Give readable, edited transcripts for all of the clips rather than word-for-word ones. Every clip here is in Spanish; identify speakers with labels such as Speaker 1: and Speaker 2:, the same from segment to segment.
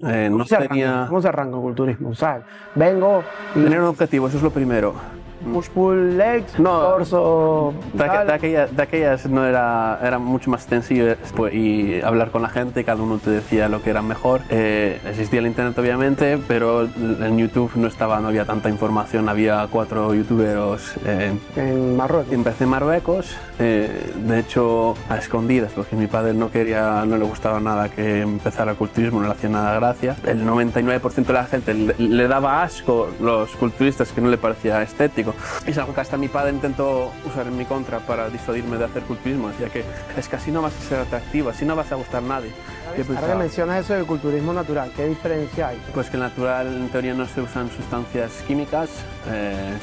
Speaker 1: No tenía...
Speaker 2: ¿Cómo se arranca el culturismo? O sea, vengo y
Speaker 1: Tener un objetivo, eso es lo primero.
Speaker 2: push-pull legs,
Speaker 1: No,
Speaker 2: torso, tal.
Speaker 1: de aquellas no era mucho más sencillo y hablar con la gente, cada uno te decía lo que era mejor. Existía el internet obviamente, pero en YouTube no había tanta información, había 4 youtuberos.
Speaker 2: En Marruecos.
Speaker 1: Empecé en Marruecos, de hecho a escondidas, porque mi padre no le gustaba nada que empezara el culturismo, no le hacía nada gracia. El 99% de la gente le daba asco los culturistas, que no le parecía estético. Y es algo que hasta mi padre intentó usar en mi contra para disuadirme de hacer culturismo. Decía que es que así no vas a ser atractivo, así no vas a gustar a nadie.
Speaker 2: Ahora que mencionas eso del culturismo natural, ¿qué diferencia hay?
Speaker 1: Pues que el natural en teoría no se usan sustancias químicas,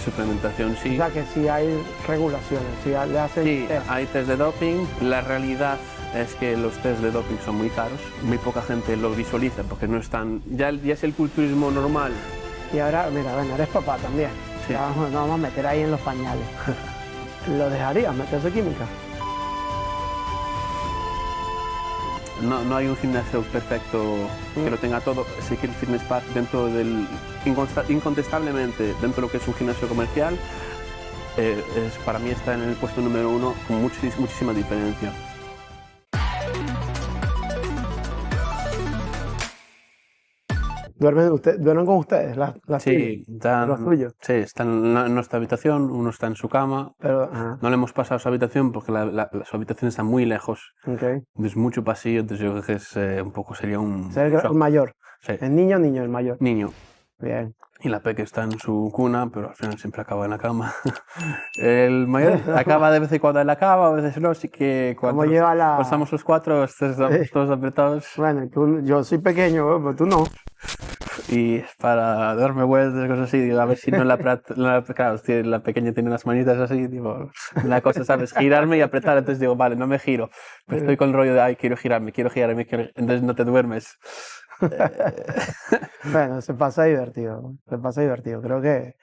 Speaker 1: suplementación sí.
Speaker 2: O sea, que sí hay regulaciones, sí le hacen
Speaker 1: Sí,
Speaker 2: test.
Speaker 1: hay test de doping. La realidad es que los test de doping son muy caros. Muy poca gente lo visualiza porque no están... Ya es el culturismo normal.
Speaker 2: Y ahora, mira, bueno, eres papá también.
Speaker 1: Sí.
Speaker 2: Ya nos vamos a meter ahí en los pañales. ¿Lo dejarías meterse química?
Speaker 1: No hay un gimnasio perfecto que lo tenga todo. Sí que el Fitness Park incontestablemente dentro de lo que es un gimnasio comercial, para mí está en el puesto número 1 con muchísima diferencia.
Speaker 2: ¿Duermen con ustedes?
Speaker 1: Sí,
Speaker 2: Los tuyos.
Speaker 1: sí, están en nuestra habitación, uno está en su cama.
Speaker 2: Pero, ajá,
Speaker 1: No le hemos pasado a su habitación porque su habitación está muy lejos.
Speaker 2: ok.
Speaker 1: Es mucho pasillo, entonces yo creo que un poco sería un
Speaker 2: Ese es el
Speaker 1: shock.
Speaker 2: mayor.
Speaker 1: Sí,
Speaker 2: ¿El niño, el mayor?
Speaker 1: niño.
Speaker 2: Bien.
Speaker 1: Y la peque está en su cuna, pero al final siempre acaba en la cama. El mayor acaba de vez en cuando en la cama, a veces no, así que
Speaker 2: ¿Cómo
Speaker 1: cuando
Speaker 2: lleva la...?
Speaker 1: estamos los 4, estamos todos apretados
Speaker 2: Bueno, yo soy pequeño, pero tú no.
Speaker 1: y para darme vueltas, cosas así, digo, a ver si no claro, la pequeña tiene las manitas así, digo, la cosa, ¿sabes? Girarme y apretar, entonces digo, vale, no me giro, pero estoy con el rollo de, ay, quiero girarme, entonces no te duermes.
Speaker 2: Bueno, se pasa divertido, Creo que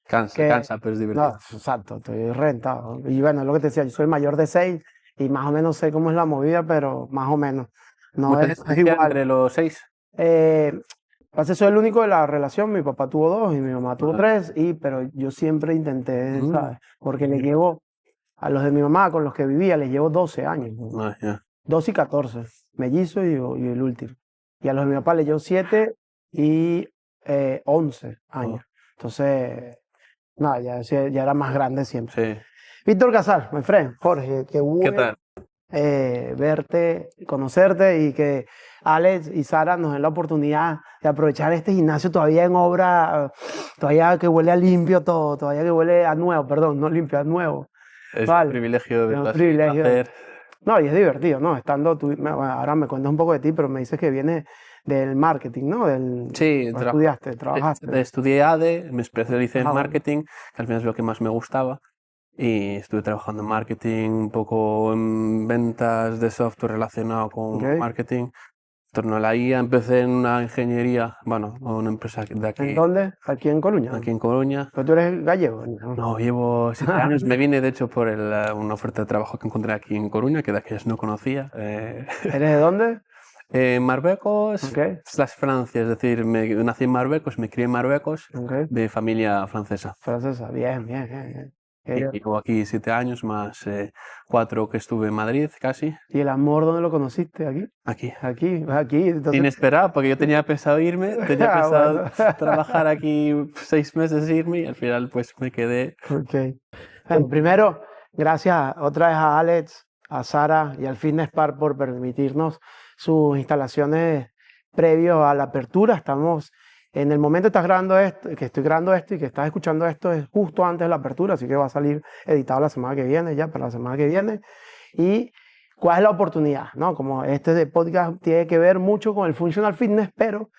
Speaker 1: Cansa, pero es divertido.
Speaker 2: no, exacto, estoy rentado. Y bueno, es lo que te decía, yo soy mayor de 6 y más o menos sé cómo es la movida, pero más o menos. No
Speaker 1: Mucha
Speaker 2: es
Speaker 1: diferencia
Speaker 2: igual.
Speaker 1: entre los 6.
Speaker 2: Eh, Pasa, soy el único de la relación, mi papá tuvo 2 y mi mamá tuvo
Speaker 1: Ajá.
Speaker 2: 3, pero yo siempre intenté,
Speaker 1: Mm.
Speaker 2: ¿sabes? Porque le llevo a los de mi mamá con los que vivía, les llevo 12 años,
Speaker 1: Ah, ya.
Speaker 2: 12 y 14, mellizo y el último. Y a los de mi papá les llevo 7 y 11 años. Entonces, nada, ya era más grande siempre.
Speaker 1: Sí.
Speaker 2: Víctor Casal, my friend, Jorge, qué
Speaker 1: ¿Qué
Speaker 2: bueno
Speaker 1: tal?
Speaker 2: verte, conocerte y que Alex y Sara nos den la oportunidad de aprovechar este gimnasio todavía en obra, todavía que huele a limpio todo, todavía que huele a nuevo, perdón, no limpio, a nuevo.
Speaker 1: Es
Speaker 2: Vale,
Speaker 1: un privilegio
Speaker 2: es un
Speaker 1: verlo así,
Speaker 2: privilegio.
Speaker 1: placer.
Speaker 2: No, y es divertido, ¿no? Estando tú, bueno, ahora me cuentas un poco de ti, pero me dices que vienes del marketing, ¿no?
Speaker 1: Sí,
Speaker 2: Trabajaste.
Speaker 1: estudié ADE, me especialicé en
Speaker 2: Ah, bueno.
Speaker 1: marketing, que al final es lo que más me gustaba, y estuve trabajando en marketing, un poco en ventas de software relacionado con
Speaker 2: Ok.
Speaker 1: marketing. En torno a la IA empecé en una ingeniería, bueno, una empresa de
Speaker 2: ¿En
Speaker 1: aquí,
Speaker 2: dónde? Aquí en Coruña.
Speaker 1: aquí en Coruña.
Speaker 2: Pero tú eres gallego, ¿no?
Speaker 1: No, llevo 7 años. Me vine, de hecho, por una oferta de trabajo que encontré aquí en Coruña, que de aquellas no conocía.
Speaker 2: ¿Eres de dónde?
Speaker 1: Marruecos,
Speaker 2: Ok,
Speaker 1: Francia, es decir, nací en Marruecos, me crié en Marruecos,
Speaker 2: ok.
Speaker 1: de familia francesa.
Speaker 2: Francesa, bien, bien, bien, bien.
Speaker 1: Y
Speaker 2: Eh,
Speaker 1: llevo aquí 7 años, más 4 que estuve en Madrid, casi,
Speaker 2: ¿Y el amor dónde lo conociste? ¿Aquí?
Speaker 1: aquí.
Speaker 2: Aquí, entonces.
Speaker 1: Inesperado, porque yo tenía pensado irme, tenía
Speaker 2: Ah,
Speaker 1: pensado
Speaker 2: bueno.
Speaker 1: trabajar aquí 6 meses e irme, y al final pues me quedé.
Speaker 2: Ok. Bueno, primero, gracias otra vez a Alex, a Sara y al Fitness Park por permitirnos sus instalaciones previo a la apertura. Estamos en el momento que estás grabando esto, que estoy grabando esto y que estás escuchando esto es justo antes de la apertura, así que va a salir editado la semana que viene, ya para la semana que viene. Y cuál es la oportunidad, ¿no? Como este de podcast tiene que ver mucho con el functional fitness, pero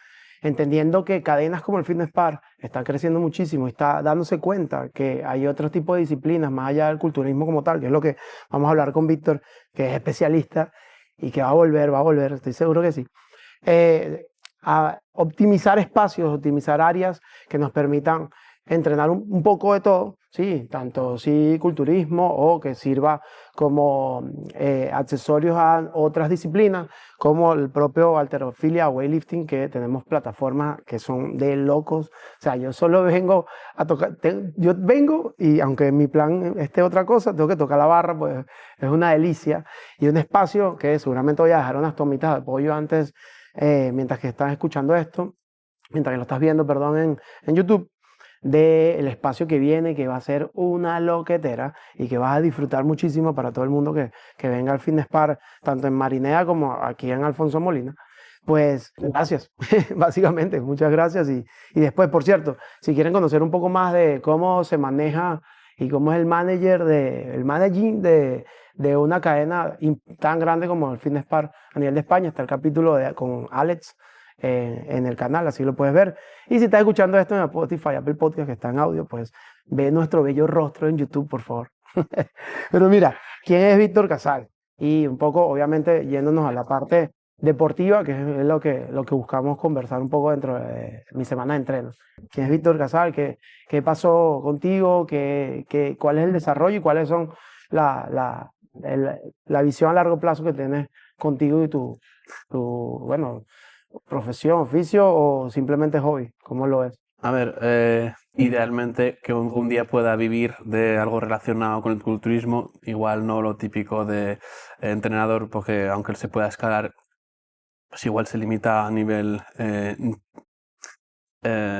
Speaker 2: entendiendo que cadenas como el Fitness Park están creciendo muchísimo y está dándose cuenta que hay otro tipo de disciplinas más allá del culturismo como tal, que es lo que vamos a hablar con Víctor, que es especialista y que va a volver, estoy seguro que sí, a optimizar espacios, optimizar áreas que nos permitan entrenar un poco de todo, sí, tanto sí culturismo o que sirva como accesorios a otras disciplinas, como el propio halterofilia o weightlifting, que tenemos plataformas que son de locos. O sea, yo solo vengo a tocar, yo vengo y aunque mi plan esté otra cosa, tengo que tocar la barra, pues es una delicia. Y un espacio que seguramente voy a dejar unas tomitas de pollo antes, mientras que estás escuchando esto, mientras que lo estás viendo, perdón, en YouTube, del espacio que viene, que va a ser una loquetera y que vas a disfrutar muchísimo para todo el mundo que venga al Fitness Park, tanto en Marinea como aquí en Alfonso Molina. Pues gracias, básicamente, muchas gracias. Y después, por cierto, si quieren conocer un poco más de cómo se maneja y cómo es el el managing de una cadena tan grande como el Fitness Park a nivel de España, está el capítulo con Alex en el canal, así lo puedes ver. Y si estás escuchando esto en Spotify, Apple Podcast, que está en audio, pues ve nuestro bello rostro en YouTube, por favor. Pero mira, ¿quién es Víctor Casal? Y un poco, obviamente, yéndonos a la parte deportiva, que es lo que buscamos conversar un poco dentro de mi semana de entreno. ¿Quién es Víctor Casal? ¿Qué pasó contigo? ¿Cuál es el desarrollo y cuáles son la visión a largo plazo que tienes contigo y bueno, profesión, oficio o simplemente hobby? ¿Cómo lo es?
Speaker 1: A ver, idealmente que un día pueda vivir de algo relacionado con el culturismo, igual no lo típico de entrenador, porque aunque él se pueda escalar, pues igual se limita a nivel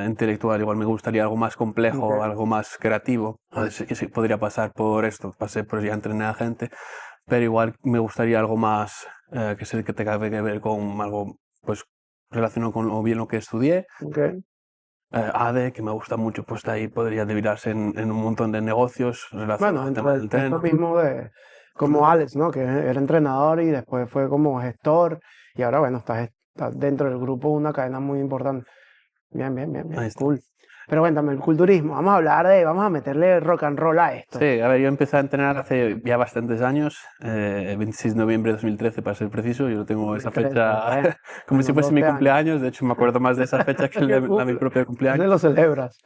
Speaker 1: intelectual. Igual me gustaría algo más complejo,
Speaker 2: Okay.
Speaker 1: algo más creativo. A ver si podría pasar por esto, pasé por ya entrené a gente, pero igual me gustaría algo más que tenga que ver con algo pues relacionado con o bien lo que estudié.
Speaker 2: Okay.
Speaker 1: ADE, que me gusta mucho, pues de ahí podría derivarse en un montón de negocios
Speaker 2: Bueno,
Speaker 1: relacionados al tema
Speaker 2: dentro
Speaker 1: del
Speaker 2: de esto
Speaker 1: entreno.
Speaker 2: mismo como Alex, ¿no? Que era entrenador y después fue como gestor y ahora, bueno, estás dentro del grupo de una cadena muy importante. Bien, bien, bien,
Speaker 1: Ahí
Speaker 2: bien,
Speaker 1: está.
Speaker 2: cool. Pero cuéntame, el culturismo, vamos a meterle rock and roll a esto.
Speaker 1: Sí, a ver, yo empecé a entrenar hace ya bastantes años, 26 de noviembre de 2013 para ser preciso, yo tengo esa
Speaker 2: 2013,
Speaker 1: fecha como si
Speaker 2: bueno,
Speaker 1: fuese mi
Speaker 2: 12 años.
Speaker 1: cumpleaños, de hecho me acuerdo más de esa fecha que
Speaker 2: ¿Qué
Speaker 1: de mi
Speaker 2: cumple?
Speaker 1: propio
Speaker 2: ¿Dónde
Speaker 1: cumpleaños.
Speaker 2: lo celebras?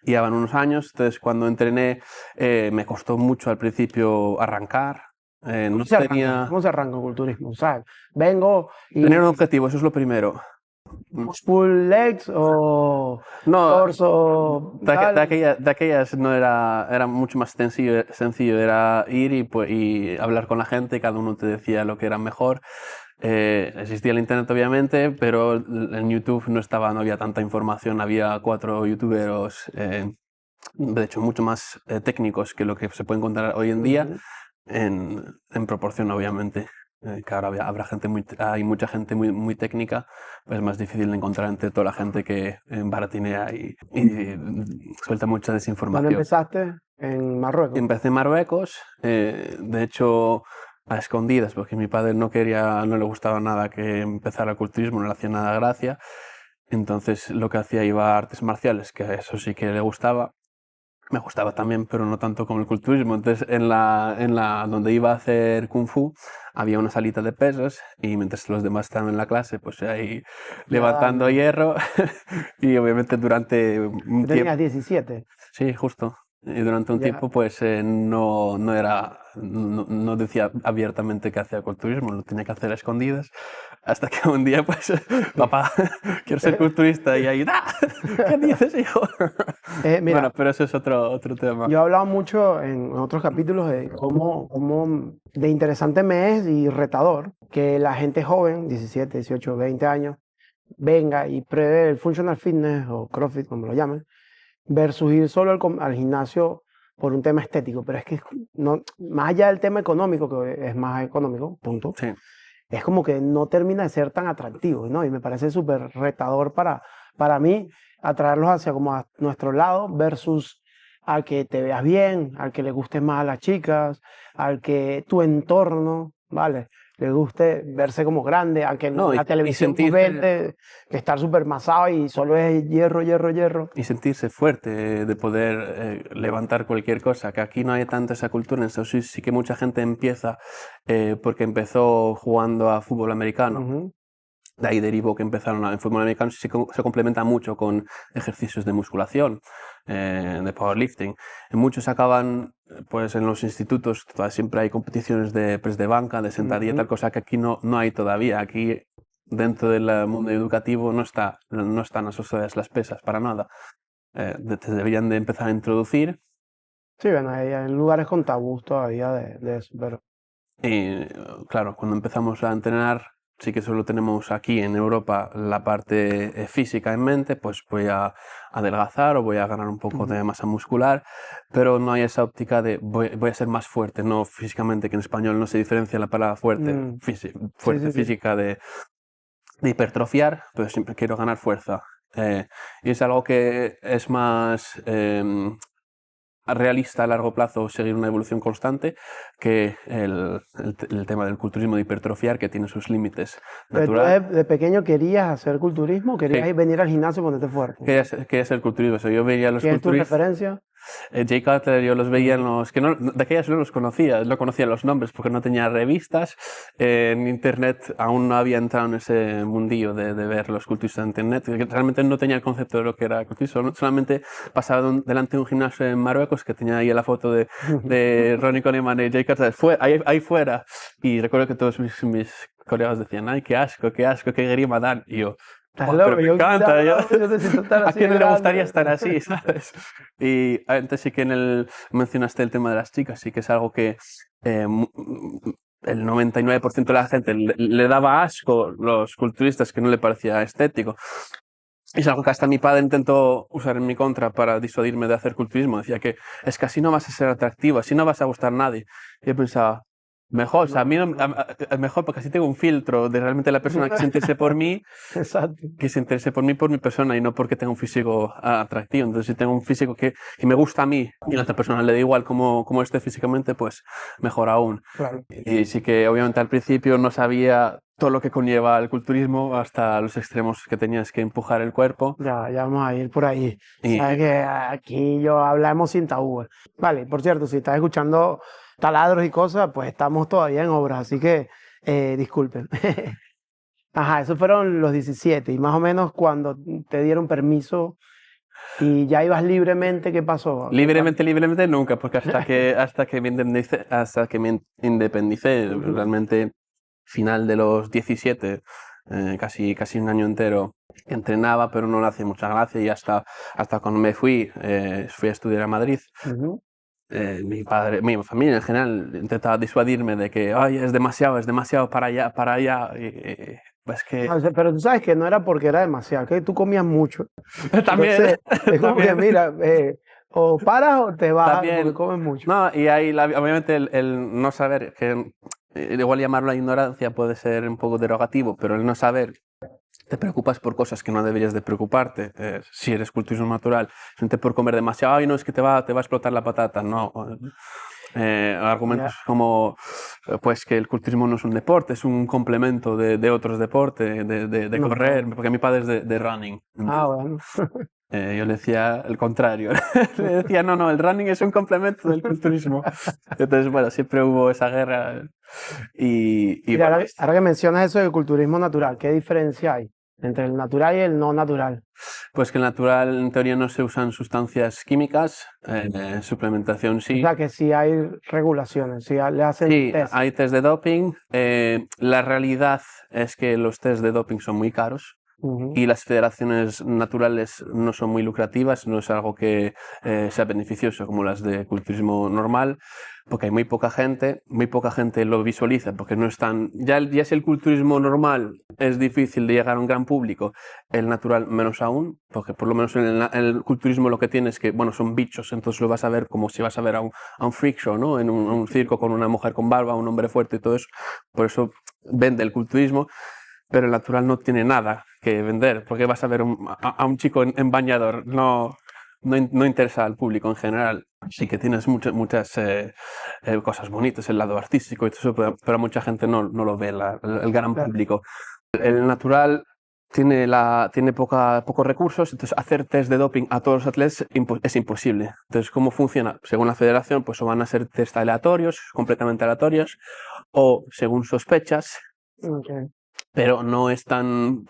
Speaker 1: Y ya van unos años, entonces cuando entrené me costó mucho al principio arrancar, no tenía...
Speaker 2: ¿Cómo se arranca el culturismo? O sea, vengo
Speaker 1: Tener un
Speaker 2: y
Speaker 1: objetivo, eso es lo primero.
Speaker 2: push-pull legs o
Speaker 1: No,
Speaker 2: torso tal.
Speaker 1: de aquellas no era, era mucho más sencillo, era ir y hablar con la gente, cada uno te decía lo que era mejor. Existía el internet obviamente, pero en YouTube no había tanta información, había 4 youtuberos, de hecho mucho más técnicos que lo que se puede encontrar hoy en día,
Speaker 2: Ujú.
Speaker 1: en proporción obviamente. Que ahora habrá gente hay mucha gente muy técnica, pues es más difícil de encontrar entre toda la gente que baratinea y suelta mucha
Speaker 2: ¿Dónde
Speaker 1: desinformación.
Speaker 2: empezaste? En Marruecos.
Speaker 1: Empecé en Marruecos, de hecho a escondidas, porque mi padre no le gustaba nada que empezara el culturismo, no le hacía nada de gracia. Entonces lo que hacía iba a artes marciales, que eso sí que le gustaba. Me gustaba también, pero no tanto como el culturismo. Entonces, donde iba a hacer Kung Fu, había una salita de pesas y mientras los demás estaban en la clase, pues ahí
Speaker 2: Ya
Speaker 1: levantando
Speaker 2: dale.
Speaker 1: hierro y obviamente durante un
Speaker 2: Tú tenías
Speaker 1: tiempo,
Speaker 2: 17.
Speaker 1: sí, justo, y durante un
Speaker 2: Ya.
Speaker 1: tiempo pues no decía abiertamente que hacía culturismo, lo tenía que hacer a escondidas, hasta que un día pues, papá, quiero ser culturista y ahí, ¡ah! ¿Qué dices, hijo? Bueno,
Speaker 2: Mira,
Speaker 1: pero eso es otro tema.
Speaker 2: yo he hablado mucho en otros capítulos de cómo de interesante me es y retador que la gente joven, 17, 18, 20 años, venga y pruebe el functional fitness o CrossFit, como lo llamen, versus ir solo al gimnasio por un tema estético. Pero es que no, más allá del tema económico, que es más económico, punto,
Speaker 1: Sí.
Speaker 2: es como que no termina de ser tan atractivo, ¿no? Y me parece súper retador para mí atraerlos hacia como a nuestro lado versus al que te veas bien, al que le guste más a las chicas, al que tu entorno, ¿vale? Le guste verse como grande, aunque
Speaker 1: No,
Speaker 2: en la
Speaker 1: y
Speaker 2: televisión tú ves que estar súper masado y solo es hierro, hierro, hierro.
Speaker 1: sentirse fuerte, de poder levantar cualquier cosa, que aquí no hay tanta esa cultura, en Estados Unidos sí que mucha gente empieza porque empezó jugando a fútbol americano.
Speaker 2: Ujú.
Speaker 1: De ahí derivó que empezaron el fútbol americano se complementa mucho con ejercicios de musculación, de powerlifting. Muchos acaban, pues en los institutos siempre hay competiciones de press de banca, de sentadilla, tal cosa que aquí no hay todavía. Aquí dentro del mundo educativo no están asociadas las pesas para nada. Deberían de empezar a introducir.
Speaker 2: Sí, bueno, hay lugares con tabús todavía de eso, pero...
Speaker 1: Y claro, cuando empezamos a entrenar, sí que solo tenemos aquí en Europa la parte física en mente, pues voy a adelgazar o voy a ganar un poco de masa muscular, pero no hay esa óptica de voy a ser más fuerte, no físicamente, que en español no se diferencia la palabra fuerte, fuerte física de hipertrofiar, pero siempre quiero ganar fuerza. Y es algo que es más realista a largo plazo seguir una evolución constante que el tema del culturismo de hipertrofiar, que tiene sus límites naturales.
Speaker 2: ¿De pequeño querías hacer culturismo? ¿Querías venir al gimnasio y ponerte fuerte?
Speaker 1: Quería ser culturismo. O sea, yo veía los
Speaker 2: ¿Quién es tu
Speaker 1: culturistas.
Speaker 2: referencia?
Speaker 1: Jay Cutler, yo los veía en los... que no, de aquellas no los conocía, no conocía los nombres porque no tenía revistas. En internet aún no había entrado en ese mundillo de ver los culturistas en internet. Realmente no tenía el concepto de lo que era culturismo. Solamente pasaba delante de un gimnasio en Marruecos que tenía ahí la foto de Ronnie Coleman y Jay Cutler ahí fuera. Y recuerdo que todos mis colegas decían, ay, qué asco, qué grima dan. Y yo... pero me encanta, ¿a quién le gustaría estar así, sabes? Y antes sí que mencionaste el tema de las chicas, sí que es algo que el 99% de la gente le daba asco los culturistas, que no le parecía estético. Y es algo que hasta mi padre intentó usar en mi contra para disuadirme de hacer culturismo. Decía que es que así no vas a ser atractivo, así no vas a gustar a nadie. Y yo pensaba... Mejor, o sea, a mí mejor porque así tengo un filtro de realmente la persona que se interese por mí, que se interese por mí, por mi persona, y no porque tenga un físico atractivo. Entonces, si tengo un físico que me gusta a mí y a la otra persona le da igual cómo esté físicamente, pues mejor aún.
Speaker 2: Claro.
Speaker 1: Y sí que obviamente al principio no sabía todo lo que conlleva el culturismo, hasta los extremos que tenías que empujar el cuerpo.
Speaker 2: Ya vamos a ir por ahí. Sabes que aquí hablamos sin tabú. Vale, por cierto, si estás escuchando taladros y cosas, pues estamos todavía en obras, así que disculpen. Ajá, esos fueron los 17 y más o menos cuando te dieron permiso y ya ibas libremente, ¿qué pasó?
Speaker 1: Libremente nunca, porque hasta que me independicé, realmente final de los 17, casi un año entero entrenaba, pero no le hacía mucha gracia, y hasta cuando me fui a estudiar a Madrid. Mi padre, mi familia en general intentaba disuadirme de que ay, es demasiado para allá. Pues que...
Speaker 2: pero tú sabes que no era porque era demasiado, que tú comías mucho.
Speaker 1: También.
Speaker 2: Entonces, es como que mira, o paras o te vas porque comes mucho.
Speaker 1: No, y ahí obviamente el no saber, que igual llamarlo la ignorancia puede ser un poco derogativo, pero el no saber, te preocupas por cosas que no deberías de preocuparte. Si eres culturismo natural, simplemente por comer demasiado, ay no, es que te va a explotar la patata, no. Argumentos como pues que el culturismo no es un deporte, es un complemento de otros deportes, de correr, porque mi padre es de running.
Speaker 2: Bueno.
Speaker 1: Yo le decía el contrario. Le decía, no, el running es un complemento del culturismo. Entonces, bueno, siempre hubo esa guerra. Y
Speaker 2: mira,
Speaker 1: bueno,
Speaker 2: ahora que mencionas eso del culturismo natural, ¿qué diferencia hay entre el natural y el no natural?
Speaker 1: Pues que el natural, en teoría, no se usan sustancias químicas, suplementación sí.
Speaker 2: O sea, que sí hay regulaciones, sí le hacen test.
Speaker 1: Hay test de doping. La realidad es que los test de doping son muy caros. Y las federaciones naturales no son muy lucrativas, no es algo que sea beneficioso como las de culturismo normal, porque hay muy poca gente lo visualiza, porque no están, ya si el culturismo normal es difícil de llegar a un gran público, el natural menos aún, porque por lo menos en el culturismo lo que tienes es que, bueno, son bichos, entonces lo vas a ver como si vas a ver a un freak show, ¿no? En un circo con una mujer con barba, un hombre fuerte y todo eso, por eso vende el culturismo. Pero el natural no tiene nada que vender, porque vas a ver a un chico en bañador, no interesa al público en general. Sí que tienes muchas cosas bonitas, el lado artístico y todo eso, pero mucha gente no lo ve, el gran público. El natural tiene pocos recursos, entonces hacer test de doping a todos los atletas es imposible. Entonces, ¿cómo funciona? Según la federación, pues o van a ser test aleatorios, completamente aleatorios, o según sospechas, pero no es tan...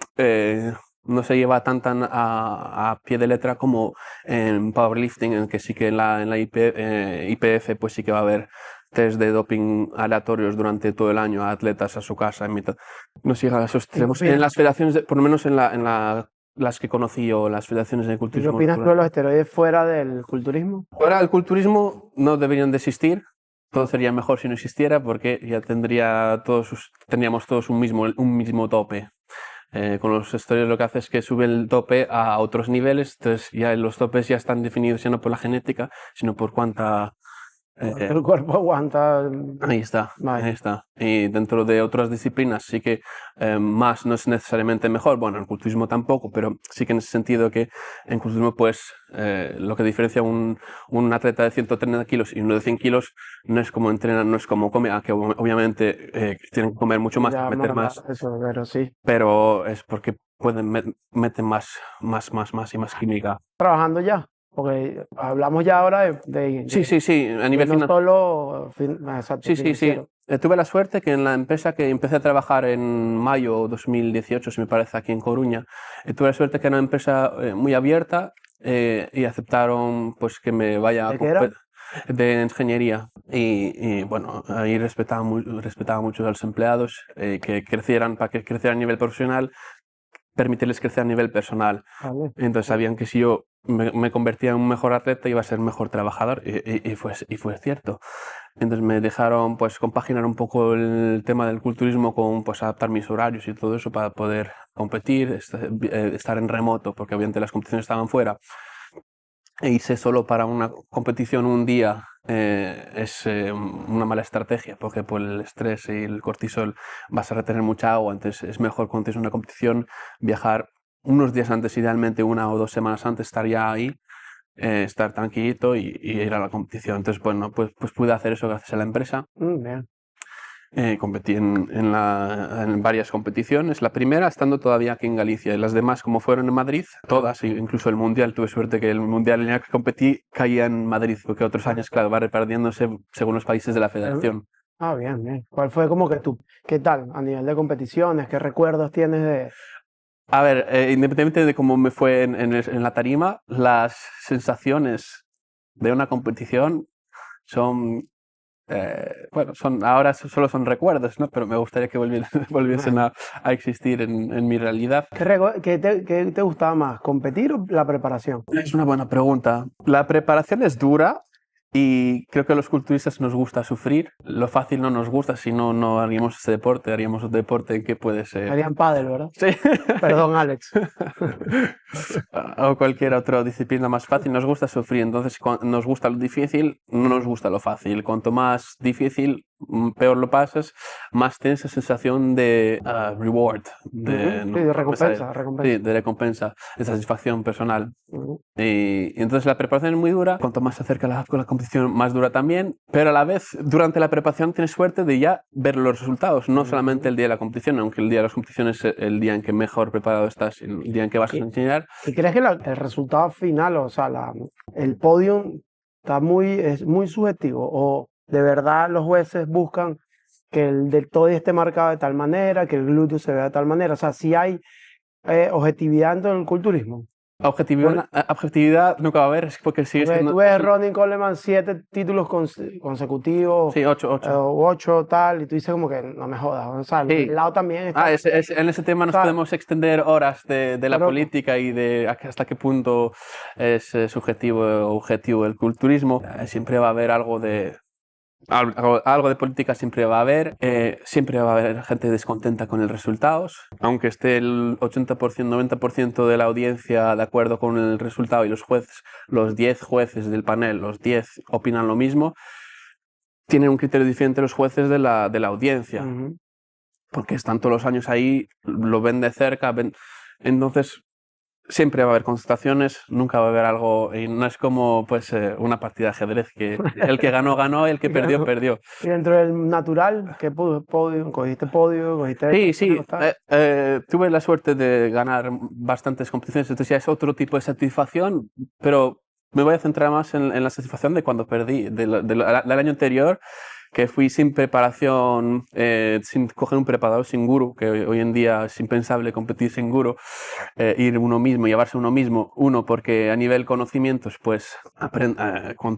Speaker 1: no se lleva tan a pie de letra como en powerlifting, en que sí que en la IPF pues sí que va a haber test de doping aleatorios durante todo el año a atletas a su casa en mitad. No se llega a esos extremos. En las federaciones, por lo menos las que conocí yo, las federaciones de
Speaker 2: ¿Y qué
Speaker 1: culturismo.
Speaker 2: opinas tú de los esteroides fuera del culturismo?
Speaker 1: Fuera del culturismo no deberían de existir. Todo sería mejor si no existiera porque ya tendríamos todos un mismo tope. Con los esteroides lo que hace es que sube el tope a otros niveles, entonces ya los topes ya están definidos ya no por la genética, sino por cuánta...
Speaker 2: El cuerpo aguanta.
Speaker 1: Ahí está,
Speaker 2: Vale.
Speaker 1: ahí está. Y dentro de otras disciplinas sí que más no es necesariamente mejor, bueno, en culturismo tampoco, pero sí que en ese sentido que en culturismo pues lo que diferencia un atleta de 130 kilos y uno de 100 kilos no es como entrenan, no es como come, que obviamente tienen que comer mucho más,
Speaker 2: Ya
Speaker 1: meter más,
Speaker 2: eso, pero sí.
Speaker 1: pero es porque meten más y más química.
Speaker 2: Trabajando ya, porque hablamos ya ahora
Speaker 1: Sí, a nivel
Speaker 2: no
Speaker 1: financiero.
Speaker 2: solo exacto,
Speaker 1: Sí.
Speaker 2: financiero.
Speaker 1: Tuve la suerte que en la empresa que empecé a trabajar en mayo 2018, si me parece, aquí en Coruña, tuve la suerte que era una empresa muy abierta y aceptaron pues que me vaya
Speaker 2: ¿De qué era?
Speaker 1: de ingeniería. Bueno, ahí respetaba mucho a los empleados, que crecieran, para que crecieran a nivel profesional, permitirles crecer a nivel personal.
Speaker 2: Vale.
Speaker 1: Entonces sabían que si yo me convertía en un mejor atleta iba a ser un mejor trabajador y fue cierto. Entonces me dejaron pues compaginar un poco el tema del culturismo con pues adaptar mis horarios y todo eso para poder competir, estar en remoto, porque obviamente las competiciones estaban fuera. E irse solo para una competición un día es una mala estrategia, porque por el estrés y el cortisol vas a retener mucha agua, entonces es mejor cuando tienes una competición viajar unos días antes, idealmente 1 o 2 semanas antes, estar ya ahí, estar tranquilito y ir a la competición. Entonces, bueno, pues pude hacer eso gracias a la empresa.
Speaker 2: Bien.
Speaker 1: Competí en varias competiciones. La primera estando todavía aquí en Galicia y las demás, como fueron en Madrid, todas, incluso el Mundial, tuve suerte que el Mundial en el que competí caía en Madrid, porque otros años, claro, va repartiéndose según los países de la federación.
Speaker 2: Bien. ¿Cuál fue como que qué tal a nivel de competiciones? ¿Qué recuerdos tienes de?
Speaker 1: A ver, independientemente de cómo me fue en la tarima, las sensaciones de una competición son bueno, ahora solo son recuerdos, ¿no? Pero me gustaría que volviesen a existir en mi realidad.
Speaker 2: ¿Qué te gustaba más, competir o la preparación?
Speaker 1: Es una buena pregunta. La preparación es dura y creo que a los culturistas nos gusta sufrir. Lo fácil no nos gusta, si no, no haríamos ese deporte, haríamos un deporte en que puede ser...
Speaker 2: Harían pádel, ¿verdad?
Speaker 1: Sí.
Speaker 2: Perdón, Alex.
Speaker 1: O cualquier otra disciplina más fácil, nos gusta sufrir, entonces nos gusta lo difícil, no nos gusta lo fácil. Cuanto más difícil, peor lo pasas, más tienes esa sensación de reward,
Speaker 2: Sí, de recompensa,
Speaker 1: sí, de recompensa, de satisfacción personal.
Speaker 2: Ujú.
Speaker 1: Y entonces la preparación es muy dura, cuanto más se acerca la competición, más dura también, pero a la vez, durante la preparación tienes suerte de ya ver los resultados, no solamente el día de la competición, aunque el día de las competiciones es el día en que mejor preparado estás, el día en que vas a enseñar.
Speaker 2: ¿Y crees que el resultado final, o sea, el podium es muy subjetivo? ¿O de verdad los jueces buscan que el deltoide esté marcado de tal manera, que el glúteo se vea de tal manera? O sea, si hay objetividad dentro del culturismo.
Speaker 1: Objetividad nunca va a haber, es porque sigue
Speaker 2: Porque
Speaker 1: siendo...
Speaker 2: tú ves Ronnie Coleman 7 títulos consecutivos,
Speaker 1: Sí, 8.
Speaker 2: 8 tal, y tú dices como que no me jodas. O sea,
Speaker 1: Sí.
Speaker 2: el lado también está.
Speaker 1: En ese tema nos
Speaker 2: O sea,
Speaker 1: podemos extender horas de la
Speaker 2: pero-
Speaker 1: política y de hasta qué punto es subjetivo o objetivo el culturismo. Siempre va a haber algo de política, siempre va a haber. Siempre va a haber gente descontenta con los resultados. Aunque esté el 80%, 90% de la audiencia de acuerdo con el resultado y los jueces, los 10 jueces del panel, los 10 opinan lo mismo, tienen un criterio diferente los jueces de la audiencia.
Speaker 2: Ujú.
Speaker 1: Porque están todos los años ahí, lo ven de cerca, entonces siempre va a haber constataciones, nunca va a haber algo, y no es como pues una partida de ajedrez, que el que ganó, ganó, y el que perdió, perdió.
Speaker 2: Y dentro del natural, ¿qué podio? ¿Cogiste podio? ¿Cogiste
Speaker 1: Sí,
Speaker 2: tal?
Speaker 1: tuve la suerte de ganar bastantes competiciones, entonces ya es otro tipo de satisfacción, pero me voy a centrar más en la satisfacción de cuando perdí, del año anterior, que fui sin preparación, sin coger un preparador, sin guru, que hoy en día es impensable competir sin guru, ir uno mismo, llevarse uno mismo, porque a nivel conocimientos, pues,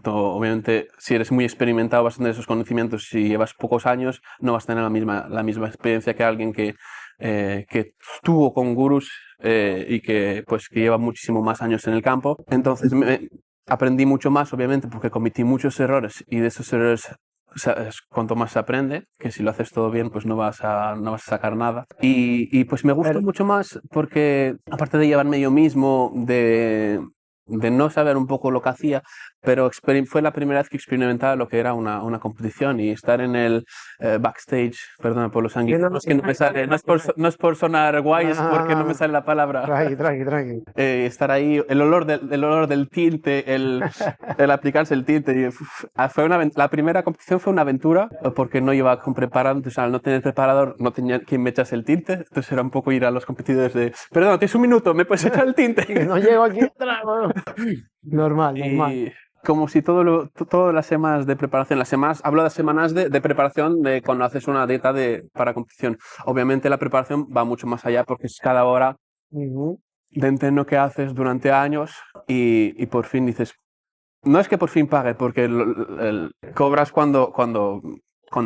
Speaker 1: obviamente, si eres muy experimentado vas a tener esos conocimientos, si llevas pocos años no vas a tener la misma experiencia que alguien que estuvo con gurús y que lleva muchísimo más años en el campo. Entonces aprendí mucho más, obviamente, porque cometí muchos errores y de esos errores cuanto más se aprende, que si lo haces todo bien pues no vas a sacar nada. Y pues me gustó mucho más porque, aparte de llevarme yo mismo, de no saber un poco lo que hacía, pero fue la primera vez que experimentaba lo que era una competición y estar en el backstage, perdona por los anglicismos, que no me sale, no es por sonar guay, es porque no me sale la palabra.
Speaker 2: Tranqui.
Speaker 1: Estar ahí, el olor del tinte, el aplicarse el tinte. La primera competición fue una aventura porque no iba con preparador, entonces al no tener preparador no tenía quien me echase el tinte, entonces era un poco ir a los competidores de, perdón, tienes un minuto, ¿me puedes echar el tinte?
Speaker 2: No llego aquí atrás, normal.
Speaker 1: Como si todas las semanas de preparación, hablo de semanas de preparación de cuando haces una dieta para competición. Obviamente la preparación va mucho más allá porque es cada hora de entreno que haces durante años y por fin dices, no es que por fin pague, porque cobras cuando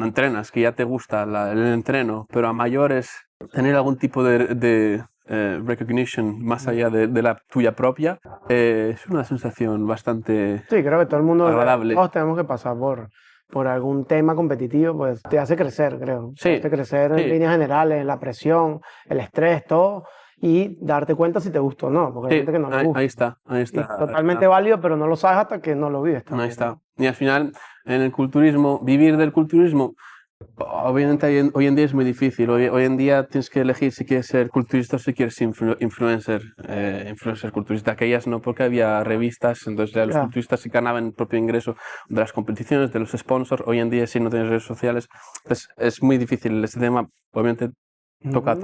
Speaker 1: entrenas, que ya te gusta el entreno, pero a mayores tener algún tipo de recognition más allá de la tuya propia es una sensación bastante
Speaker 2: Sí, creo que todo el mundo,
Speaker 1: agradable.
Speaker 2: todos tenemos que pasar por algún tema competitivo, pues te hace crecer, creo.
Speaker 1: Sí,
Speaker 2: te hace crecer en líneas generales, la presión, el estrés, todo, y darte cuenta si te gusta o no, porque hay gente que no le gusta.
Speaker 1: Ahí está.
Speaker 2: Y totalmente válido, pero no lo sabes hasta que no lo vives.
Speaker 1: Ahí está. Y al final, en el culturismo, vivir del culturismo, obviamente hoy en día es muy difícil. Hoy en día tienes que elegir si quieres ser culturista o si quieres ser influencer culturista. Aquellas no, porque había revistas, entonces los culturistas sí ganaban el propio ingreso de las competiciones, de los sponsors. Hoy en día, si no tienes redes sociales, pues es muy difícil. Este tema, obviamente, toca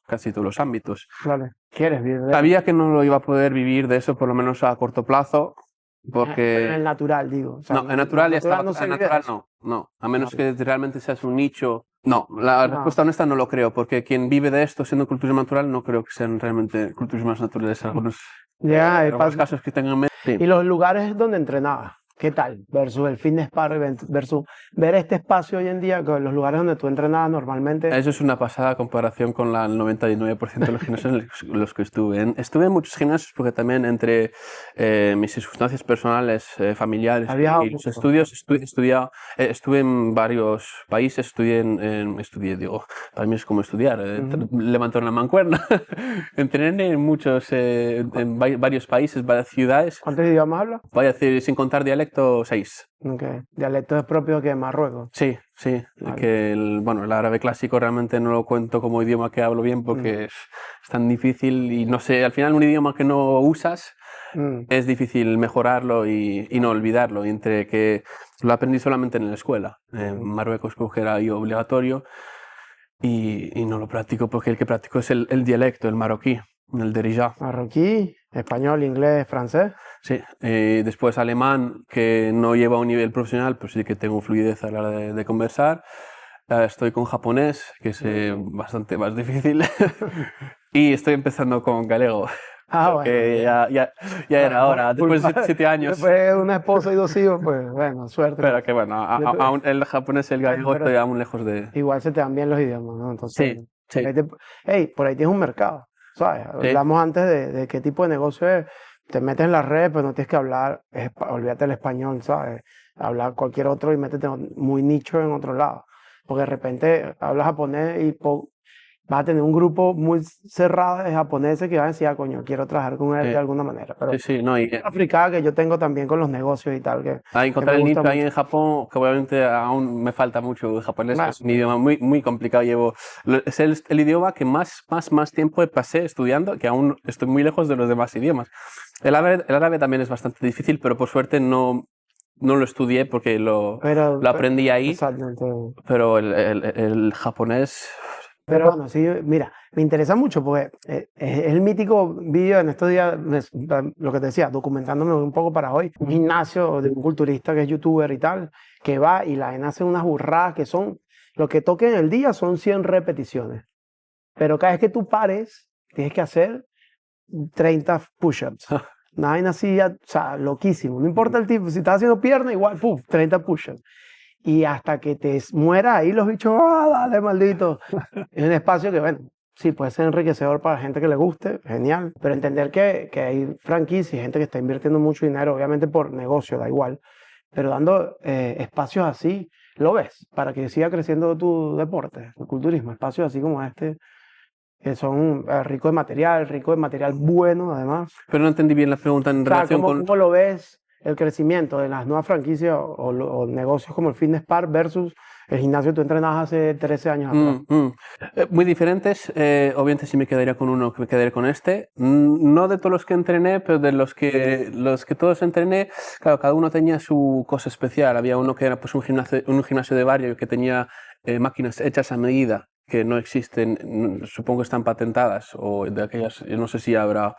Speaker 1: casi todos los ámbitos.
Speaker 2: Vale. ¿Quieres vivir de eso?
Speaker 1: Sabía que no lo iba a poder vivir de eso, por lo menos a corto plazo. Porque
Speaker 2: en el natural, digo. O sea,
Speaker 1: no, en natural ya está.
Speaker 2: no
Speaker 1: En natural no. A menos que realmente seas un nicho. No, la respuesta honesta no lo creo, porque quien vive de esto siendo culturismo natural no creo que sean realmente culturismos naturales. Algunos casos que tengan. Sí.
Speaker 2: ¿Y los lugares donde entrenabas? ¿Qué tal? Versus el fitness park, versus ver este espacio hoy en día, con los lugares donde tú entrenabas normalmente.
Speaker 1: Eso es una pasada comparación con el 99% de los gimnasios en los que estuve. Estuve en muchos gimnasios porque también entre mis circunstancias personales, familiares y los estudios, estuve en varios países, para mí es como estudiar, levantar una mancuerna. Entrené en en varios países, varias ciudades.
Speaker 2: ¿Cuántos idiomas hablas?
Speaker 1: Voy a decir, sin contar dialecto, 6.
Speaker 2: Okay. ¿Dialecto es propio de Marruecos?
Speaker 1: Sí. Vale. Que el árabe clásico realmente no lo cuento como idioma que hablo bien porque es tan difícil y no sé, al final un idioma que no usas es difícil mejorarlo y no olvidarlo. Entre que lo aprendí solamente en la escuela. En Marruecos porque era obligatorio y no lo practico porque el que practico es el dialecto, el marroquí, el derija.
Speaker 2: Marroquí, español, inglés, francés.
Speaker 1: Sí, después alemán, que no lleva a un nivel profesional, pero sí que tengo fluidez a la hora de conversar. Estoy con japonés, que es bastante más difícil. Y estoy empezando con galego.
Speaker 2: Bueno.
Speaker 1: Ya era hora, después de 7 años.
Speaker 2: Después de una esposa y 2 hijos, pues bueno, suerte.
Speaker 1: Pero que bueno, aún el japonés y el gallego estoy aún lejos de...
Speaker 2: Igual se te dan bien los idiomas, ¿no? Entonces,
Speaker 1: sí.
Speaker 2: Por ahí tienes un mercado, ¿sabes? Sí. Hablamos antes de qué tipo de negocio es. Te metes en las redes, pero no tienes que hablar, olvídate el español, ¿sabes? Hablar cualquier otro y métete muy nicho en otro lado. Porque de repente hablas japonés y vas a tener un grupo muy cerrado de japoneses que van a decir, coño, quiero trabajar con él de alguna manera. Pero africana que yo tengo también con los negocios y tal.
Speaker 1: Encontrar el nicho ahí en Japón, que obviamente aún me falta mucho de japonés, es un idioma muy, muy complicado. Es el idioma que más tiempo pasé estudiando, que aún estoy muy lejos de los demás idiomas. El árabe también es bastante difícil, pero por suerte no lo estudié porque lo aprendí ahí.
Speaker 2: Exactamente.
Speaker 1: Pero el japonés...
Speaker 2: Pero bueno, sí, mira, me interesa mucho porque es el mítico vídeo en estos días, lo que te decía, documentándome un poco para hoy, un gimnasio de un culturista que es youtuber y tal, que va y la gente hace unas burradas que son, lo que toque en el día son 100 repeticiones, pero cada vez que tú pares, tienes que hacer 30 push-ups. Una vaina así, o sea, loquísimo. No importa el tipo, si estás haciendo pierna, igual, puf, 30 push-ups. Y hasta que te mueras ahí los bichos, ¡ah, dale, maldito! Es un espacio que, bueno, sí, puede ser enriquecedor para gente que le guste, genial, pero entender que hay franquicias y gente que está invirtiendo mucho dinero, obviamente por negocio, da igual, pero dando espacios así, lo ves, para que siga creciendo tu deporte, el culturismo, espacios así como este, que son ricos de material bueno, además.
Speaker 1: Pero no entendí bien la pregunta en
Speaker 2: O sea,
Speaker 1: relación con...
Speaker 2: ¿cómo lo ves el crecimiento de las nuevas franquicias o negocios como el Fitness Park versus el gimnasio que tú entrenabas hace 13 años atrás?
Speaker 1: Muy diferentes. Obviamente sí me quedaría con uno, que me quedaría con este. No de todos los que entrené, pero de los que todos entrené, claro, cada uno tenía su cosa especial. Había uno que era pues un gimnasio de barrio que tenía máquinas hechas a medida, que no existen, supongo que están patentadas, o de aquellas, yo no sé si habrá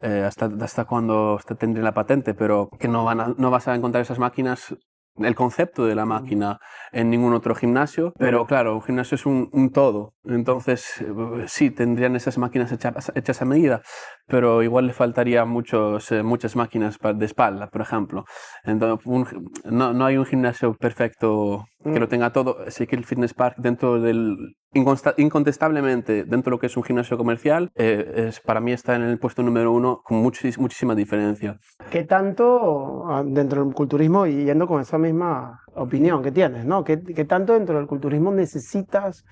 Speaker 1: hasta cuándo tendré la patente, pero que no vas a encontrar esas máquinas, el concepto de la máquina en ningún otro gimnasio, pero claro, un gimnasio es un todo, entonces sí, tendrían esas máquinas hechas a medida, pero igual le faltaría muchas máquinas de espalda, por ejemplo. Entonces, no hay un gimnasio perfecto que lo tenga todo. Sí que el Fitness Park incontestablemente dentro de lo que es un gimnasio comercial, para mí está en el puesto número 1 con muchísima diferencia.
Speaker 2: ¿Qué tanto dentro del culturismo, y yendo con esa misma opinión que tienes, ¿no? ¿Qué tanto dentro del culturismo necesitas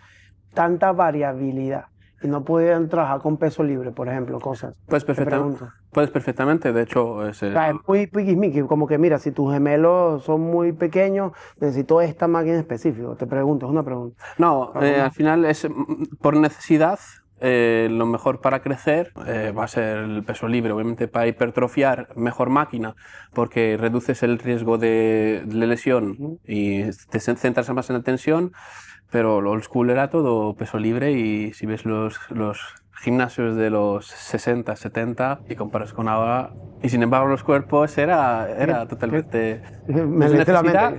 Speaker 2: tanta variabilidad? Y no pueden trabajar con peso libre, por ejemplo, cosas.
Speaker 1: Puedes perfectamente, de hecho...
Speaker 2: O sea, es muy piquismiqui, como que mira, si tus gemelos son muy pequeños, necesito esta máquina específica. Te pregunto, es una pregunta.
Speaker 1: No, al final es por necesidad. Lo mejor para crecer va a ser el peso libre. Obviamente para hipertrofiar, mejor máquina, porque reduces el riesgo de lesión y te centras más en la tensión, pero lo old school era todo peso libre, y si ves los gimnasios de los 60, 70 y comparas con ahora, y sin embargo los cuerpos era totalmente...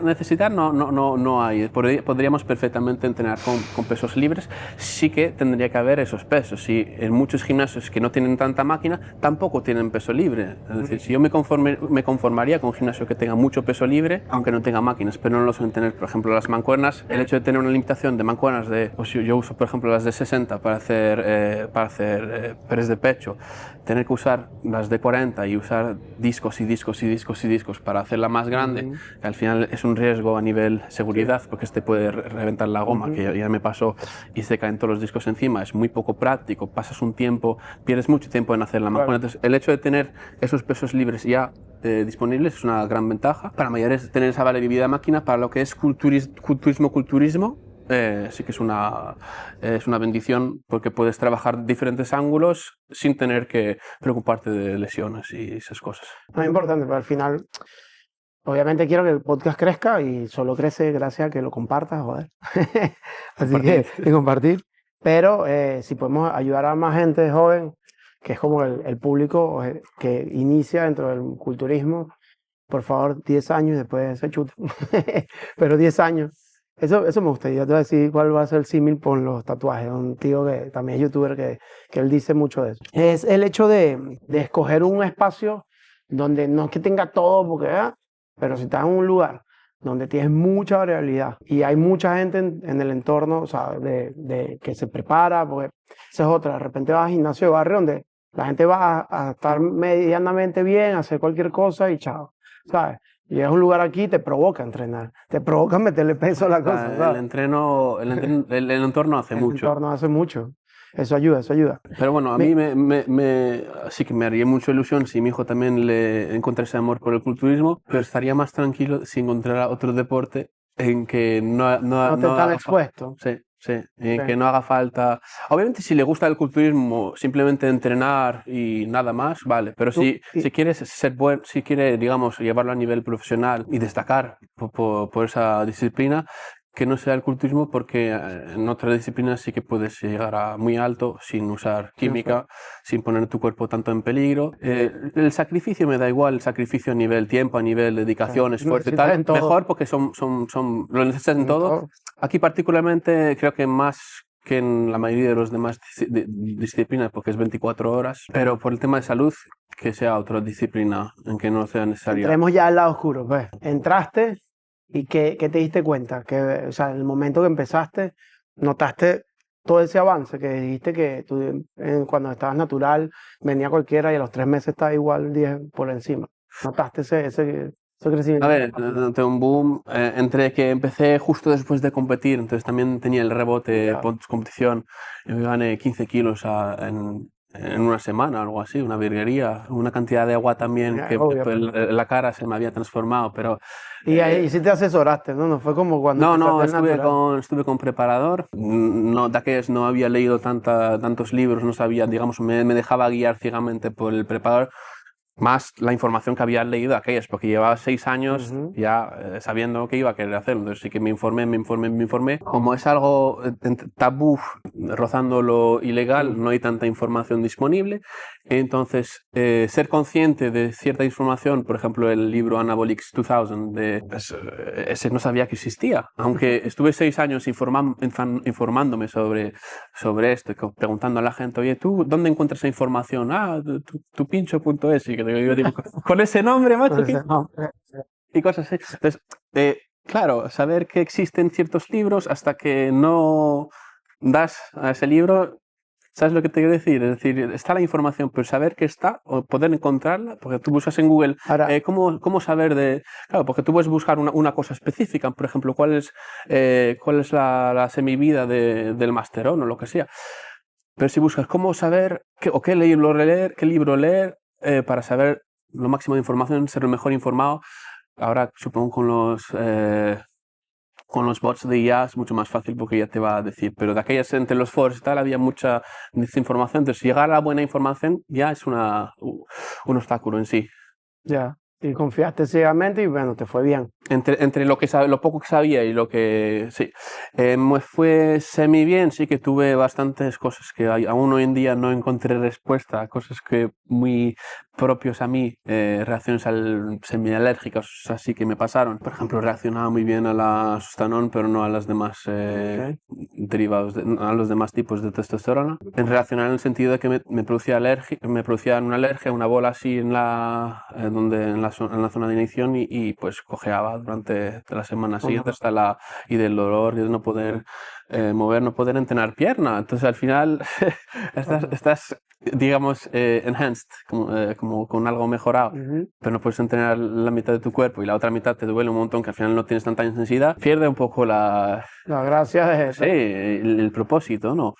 Speaker 1: Necesidad no hay. Podríamos perfectamente entrenar con pesos libres. Sí que tendría que haber esos pesos. Y en muchos gimnasios que no tienen tanta máquina tampoco tienen peso libre. Es decir, si yo me conformaría con un gimnasio que tenga mucho peso libre, aunque no tenga máquinas, pero no lo suelen tener. Por ejemplo, las mancuernas, el hecho de tener una limitación de mancuernas pues yo uso por ejemplo las de 60 para hacer press de pecho, tener que usar las de 40 y usar discos y discos y discos y discos para hacerla más grande, que al final es un riesgo a nivel seguridad, porque te puede reventar la goma, que ya me pasó, y se caen todos los discos encima. Es muy poco práctico, pasas un tiempo, pierdes mucho tiempo en hacer la mancuerna. Entonces, el hecho de tener esos pesos libres ya disponibles es una gran ventaja. Para mayores, tener esa variabilidad de máquina, para lo que es culturismo, sí que es una bendición, porque puedes trabajar diferentes ángulos sin tener que preocuparte de lesiones y esas cosas.
Speaker 2: No es importante, pero al final, obviamente quiero que el podcast crezca, y solo crece gracias a que lo compartas, joder. Así que, y compartir. Pero si podemos ayudar a más gente joven, que es como el público que inicia dentro del culturismo, por favor, 10 años y después se chuta. Pero 10 años. Eso me gustaría. Te voy a decir cuál va a ser el símil con los tatuajes. Un tío que también es youtuber que él dice mucho de eso. Es el hecho de escoger un espacio donde no es que tenga todo, porque, pero si estás en un lugar donde tienes mucha variabilidad y hay mucha gente en el entorno, o sea, que se prepara, porque esa es otra. De repente vas al gimnasio de barrio donde la gente va a estar medianamente bien, a hacer cualquier cosa y chao, ¿sabes? Llegas a un lugar aquí y te provoca entrenar, te provoca meterle peso a la cosa, ¿sabes?
Speaker 1: El entorno hace mucho.
Speaker 2: El entorno hace mucho. Eso ayuda.
Speaker 1: Pero bueno, a mí sí que me haría mucha ilusión si mi hijo también le encontrase amor por el culturismo, pero estaría más tranquilo si encontrara otro deporte en que no
Speaker 2: te tan expuesto.
Speaker 1: Sí, que no haga falta. Obviamente, si le gusta el culturismo, simplemente entrenar y nada más, vale. Pero si quieres ser bueno, si quiere, digamos, llevarlo a nivel profesional y destacar por esa disciplina, que no sea el culturismo porque en otras disciplinas sí que puedes llegar a muy alto sin usar química, sin poner tu cuerpo tanto en peligro. El sacrificio me da igual, el sacrificio a nivel tiempo, a nivel dedicación, esfuerzo y tal, mejor porque lo necesitas en todo. Aquí particularmente creo que más que en la mayoría de los demás disciplinas porque es 24 horas, pero por el tema de salud que sea otra disciplina en que no sea necesaria.
Speaker 2: Entremos ya al lado oscuro, pues. Entraste y ¿qué te diste cuenta? Que, o sea, en el momento que empezaste, notaste todo ese avance que dijiste que tú cuando estabas natural venía cualquiera y a los 3 meses estaba igual 10 por encima. ¿Notaste ese crecimiento?
Speaker 1: A ver, noté un boom entre que empecé justo después de competir, entonces también tenía el rebote post competición. Yo me gané 15 kilos en una semana, algo así, una virguería, una cantidad de agua también, que la cara se me había transformado, pero...
Speaker 2: Y ahí sí te asesoraste, ¿no? No fue como cuando
Speaker 1: No, estuve con preparador, no, de aquellas no había leído tantos libros, no sabía, digamos, me dejaba guiar ciegamente por el preparador, más la información que había leído aquellas, porque llevaba 6 años ya sabiendo que iba a querer hacer, entonces sí que me informé. Como es algo tabú, rozando lo ilegal, no hay tanta información disponible, entonces ser consciente de cierta información, por ejemplo el libro Anabolics 2000, ese no sabía que existía, aunque estuve 6 años informándome sobre esto, preguntando a la gente, oye, ¿tú dónde encuentras esa información? Tupincho.es, y que yo digo, con ese nombre, macho, y cosas así. Entonces, claro, saber que existen ciertos libros hasta que no das a ese libro, ¿sabes lo que te quiero decir? Es decir, está la información, pero saber que está, o poder encontrarla, porque tú buscas en Google, ¿cómo saber de...? Claro, porque tú puedes buscar una cosa específica, por ejemplo, ¿cuál es la semivida del Masterón o lo que sea? Pero si buscas cómo saber qué libro leer para saber lo máximo de información, ser el mejor informado, ahora supongo con los bots de IA es mucho más fácil porque ya te va a decir, pero de aquellas entre los foros y tal había mucha desinformación, entonces llegar a la buena información ya es un obstáculo en sí.
Speaker 2: Ya, y confiaste ciegamente y bueno, te fue bien.
Speaker 1: Entre lo poco que sabía y lo que sí, me fue semi bien, sí que tuve bastantes cosas que aún hoy en día no encontré respuesta, cosas que muy propios a mí, reacciones semialérgicas, así que me pasaron. Por ejemplo, reaccionaba muy bien a la sustanol, pero no a las demás derivados, a los demás tipos de testosterona. En reaccionar en el sentido de que me producía una alergia, una bola así en la zona de inición y pues cojeaba durante la semana siguiente y del dolor y de no poder mover, no poder entrenar pierna. Entonces al final estás digamos, enhanced, como con algo mejorado, pero no puedes entrenar la mitad de tu cuerpo y la otra mitad te duele un montón, que al final no tienes tanta intensidad, pierde un poco la
Speaker 2: gracia de eso.
Speaker 1: Sí, el propósito, ¿no?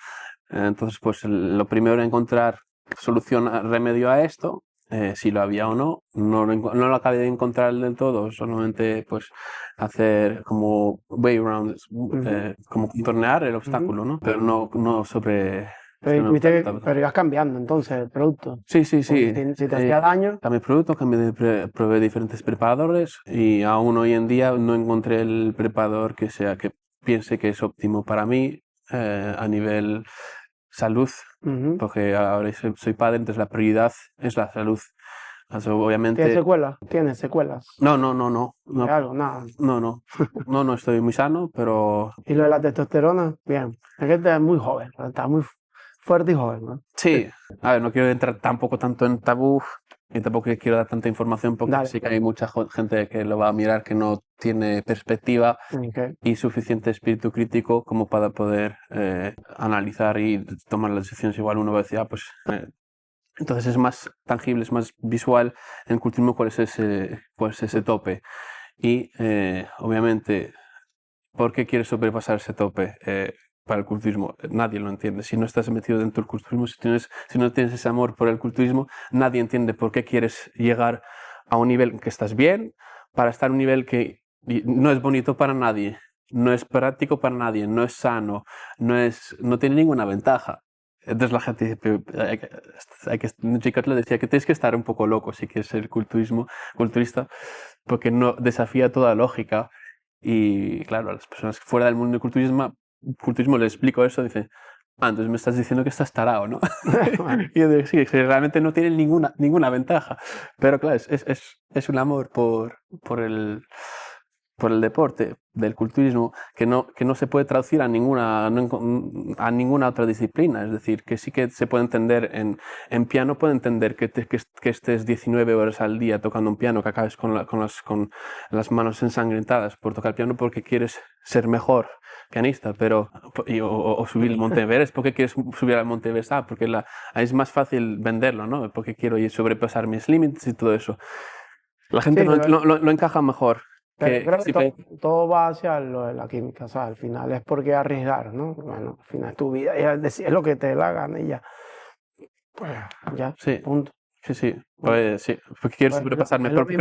Speaker 1: Entonces, pues lo primero era encontrar solución, remedio a esto, si lo había o no. No lo acabé de encontrar del todo, solamente pues hacer como way around, como contornear el obstáculo, ¿no? Pero no sobre...
Speaker 2: Pero ibas cambiando entonces el producto.
Speaker 1: Sí.
Speaker 2: Si te hacía daño.
Speaker 1: Cambié de producto, probé diferentes preparadores y aún hoy en día no encontré el preparador que piense que es óptimo para mí a nivel salud, porque ahora soy padre, entonces la prioridad es la salud. Obviamente...
Speaker 2: ¿Tienes secuelas? ¿Tienes secuelas?
Speaker 1: No.
Speaker 2: Algo, nada.
Speaker 1: No, estoy muy sano, pero...
Speaker 2: ¿Y lo de la testosterona? Bien. Es que estás muy joven, estás muy fuerte y joven, ¿no?
Speaker 1: Sí, a ver, no quiero entrar tampoco tanto en tabú y tampoco quiero dar tanta información porque sí que hay mucha gente que lo va a mirar que no tiene perspectiva y suficiente espíritu crítico como para poder analizar y tomar las decisiones. Igual uno va a decir, pues... entonces es más tangible, es más visual en el culturismo cuál es ese tope. Y obviamente, ¿por qué quieres sobrepasar ese tope? Para el culturismo, nadie lo entiende. Si no estás metido dentro del culturismo, si no tienes ese amor por el culturismo, nadie entiende por qué quieres llegar a un nivel en que estás bien, para estar a un nivel que no es bonito para nadie, no es práctico para nadie, no es sano, no tiene ninguna ventaja. Entonces la gente dice, Chico le decía que tienes que estar un poco loco si quieres ser culturista, porque no desafía toda lógica. Y claro, a las personas fuera del mundo del culturismo les explico eso, dicen, entonces me estás diciendo que estás tarao, ¿no? Y yo digo, sí, es que realmente no tienen ninguna ventaja. Pero claro, es un amor por el deporte del culturismo que no se puede traducir a a ninguna otra disciplina. Es decir, que sí que se puede entender en piano, puede entender que estés 19 horas al día tocando un piano, que acabes con las manos ensangrentadas por tocar piano porque quieres ser mejor pianista, o subir el Monte Everest porque quieres subir al Monte Everest, porque ahí es más fácil venderlo, ¿no? Porque quiero sobrepasar mis límites y todo eso. La gente
Speaker 2: Sí,
Speaker 1: lo encaja mejor.
Speaker 2: pero creo que
Speaker 1: Sí que
Speaker 2: todo va hacia lo de la química, o sea, al final es porque arriesgar, ¿no? Bueno, al final es tu vida, y es lo que te dé la gana y ya, pues ya,
Speaker 1: sí,
Speaker 2: punto.
Speaker 1: sí,
Speaker 2: Punto.
Speaker 1: pues sí, porque quiero
Speaker 2: Pues
Speaker 1: sobrepasarme.
Speaker 2: es lo
Speaker 1: ¿Por qué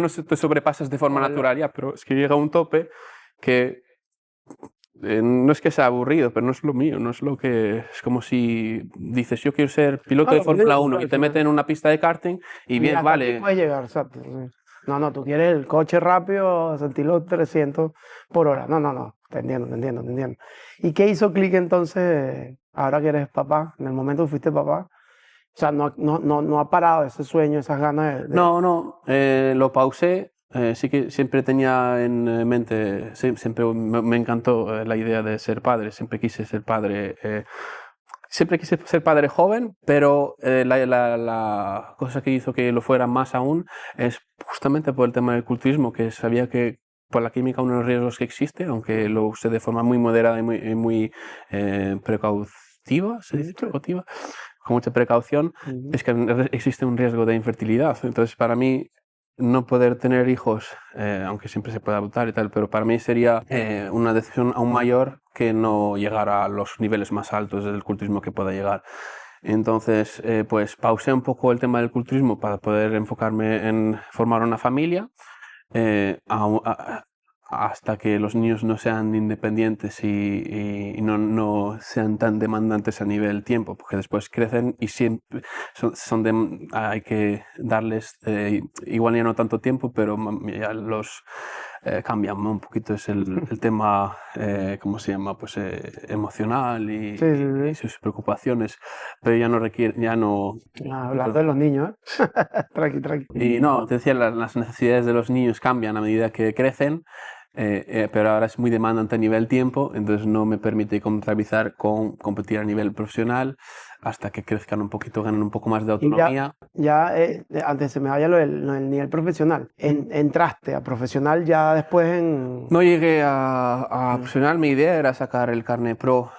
Speaker 1: no
Speaker 2: mismo
Speaker 1: te sobrepasas de forma
Speaker 2: con
Speaker 1: natural ya? Pero es que llega un tope que no es que sea aburrido, pero no es lo mío, no es lo que... Es como si dices, yo quiero ser piloto
Speaker 2: no,
Speaker 1: de
Speaker 2: lo que te
Speaker 1: Fórmula
Speaker 2: digo,
Speaker 1: 1
Speaker 2: pues,
Speaker 1: y
Speaker 2: al
Speaker 1: te meten
Speaker 2: final.
Speaker 1: en una pista de karting y
Speaker 2: Y
Speaker 1: bien,
Speaker 2: hasta aquí
Speaker 1: vale.
Speaker 2: puedes llegar, exacto. Sí. No, no, tú quieres el coche rápido, sentir los 300 por hora. No, no, no, te entiendo, te entiendo, te entiendo. ¿Y qué hizo clic entonces, ahora que eres papá, en el momento que fuiste papá? O sea, no ha parado ese sueño, esas ganas
Speaker 1: No, lo pausé. Sí que siempre tenía en mente, siempre me encantó la idea de ser padre, siempre quise ser padre. Siempre quise ser padre joven, pero la cosa que hizo que lo fuera más aún es justamente por el tema del culturismo, que sabía que por la química uno de los riesgos que existe, aunque lo use de forma muy moderada y muy precautiva, se dice
Speaker 2: Sí.
Speaker 1: precautiva, con mucha precaución,
Speaker 2: Ujú.
Speaker 1: es que existe un riesgo de infertilidad. Entonces, para mí, no poder tener hijos, aunque siempre se puede adoptar y tal, pero para mí sería una decisión aún mayor que no llegar a los niveles más altos del culturismo que pueda llegar. Entonces, pues pausé un poco el tema del culturismo para poder enfocarme en formar una familia. eh, a- a- Hasta que los niños no sean independientes y no sean tan demandantes a nivel tiempo, porque después crecen y siempre hay que darles, igual ya no tanto tiempo, pero ya los cambian, ¿no? Un poquito es el tema, ¿cómo se llama? Pues emocional
Speaker 2: Sí, sí,
Speaker 1: y
Speaker 2: sí.
Speaker 1: sus preocupaciones, pero ya no requiere, ya no...
Speaker 2: Hablando de los niños, ¿eh? Tranqui, tranqui.
Speaker 1: Y no, te decía, las necesidades de los niños cambian a medida que crecen, pero ahora es muy demandante a nivel tiempo, entonces no me permite contabilizar con competir a nivel profesional hasta que crezcan un poquito, ganen un poco más de
Speaker 2: Y
Speaker 1: autonomía.
Speaker 2: antes se me vaya lo del nivel profesional, entraste a profesional ya después en...
Speaker 1: No llegué a
Speaker 2: Mm.
Speaker 1: profesional, mi idea era sacar el carnet pro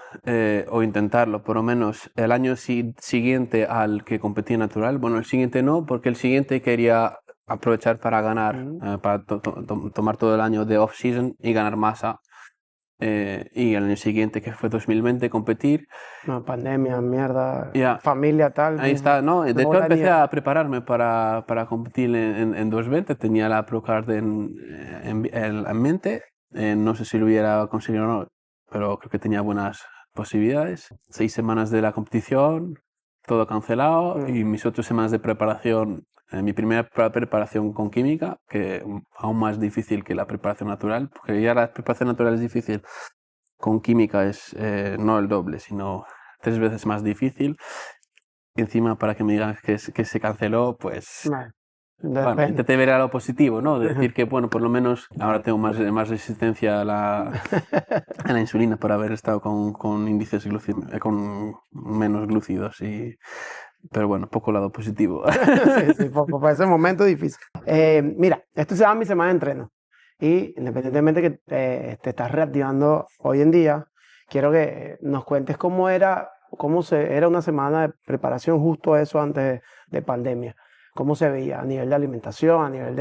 Speaker 1: o intentarlo, por lo menos el año siguiente al que competí natural. Bueno, el siguiente no, porque el siguiente quería aprovechar para ganar,
Speaker 2: Mm.
Speaker 1: para tomar todo el año de off-season y ganar masa. Y el año siguiente, que fue 2020, competir.
Speaker 2: No, pandemia, mierda,
Speaker 1: Ya,
Speaker 2: familia, tal,
Speaker 1: ahí está, ¿no?
Speaker 2: una
Speaker 1: De hecho,
Speaker 2: bola de
Speaker 1: empecé
Speaker 2: nieve.
Speaker 1: a prepararme para competir en 220. Tenía la ProCard en mente. No sé si lo hubiera conseguido o no, pero creo que tenía buenas posibilidades. 6 semanas de la competición, todo cancelado.
Speaker 2: Mm.
Speaker 1: Y mis 8 semanas de preparación, mi primera preparación con química, que aún más difícil que la preparación natural, porque ya la preparación natural es difícil. Con química es no el doble, sino 3 veces más difícil. Y encima, para que me digan que se canceló, pues
Speaker 2: Bueno,
Speaker 1: bueno,
Speaker 2: depende.
Speaker 1: intenté ver lo positivo, ¿no? De decir que, bueno, por lo menos ahora tengo más resistencia a la insulina por haber estado con índices con menos glúcidos. Pero bueno, poco lado positivo.
Speaker 2: Sí, sí, para ese momento difícil. Mira, esto se llama mi semana de entreno. Y independientemente que te estás reactivando hoy en día, quiero que nos cuentes era una semana de preparación justo a eso antes de pandemia. Cómo se veía a nivel de alimentación, a nivel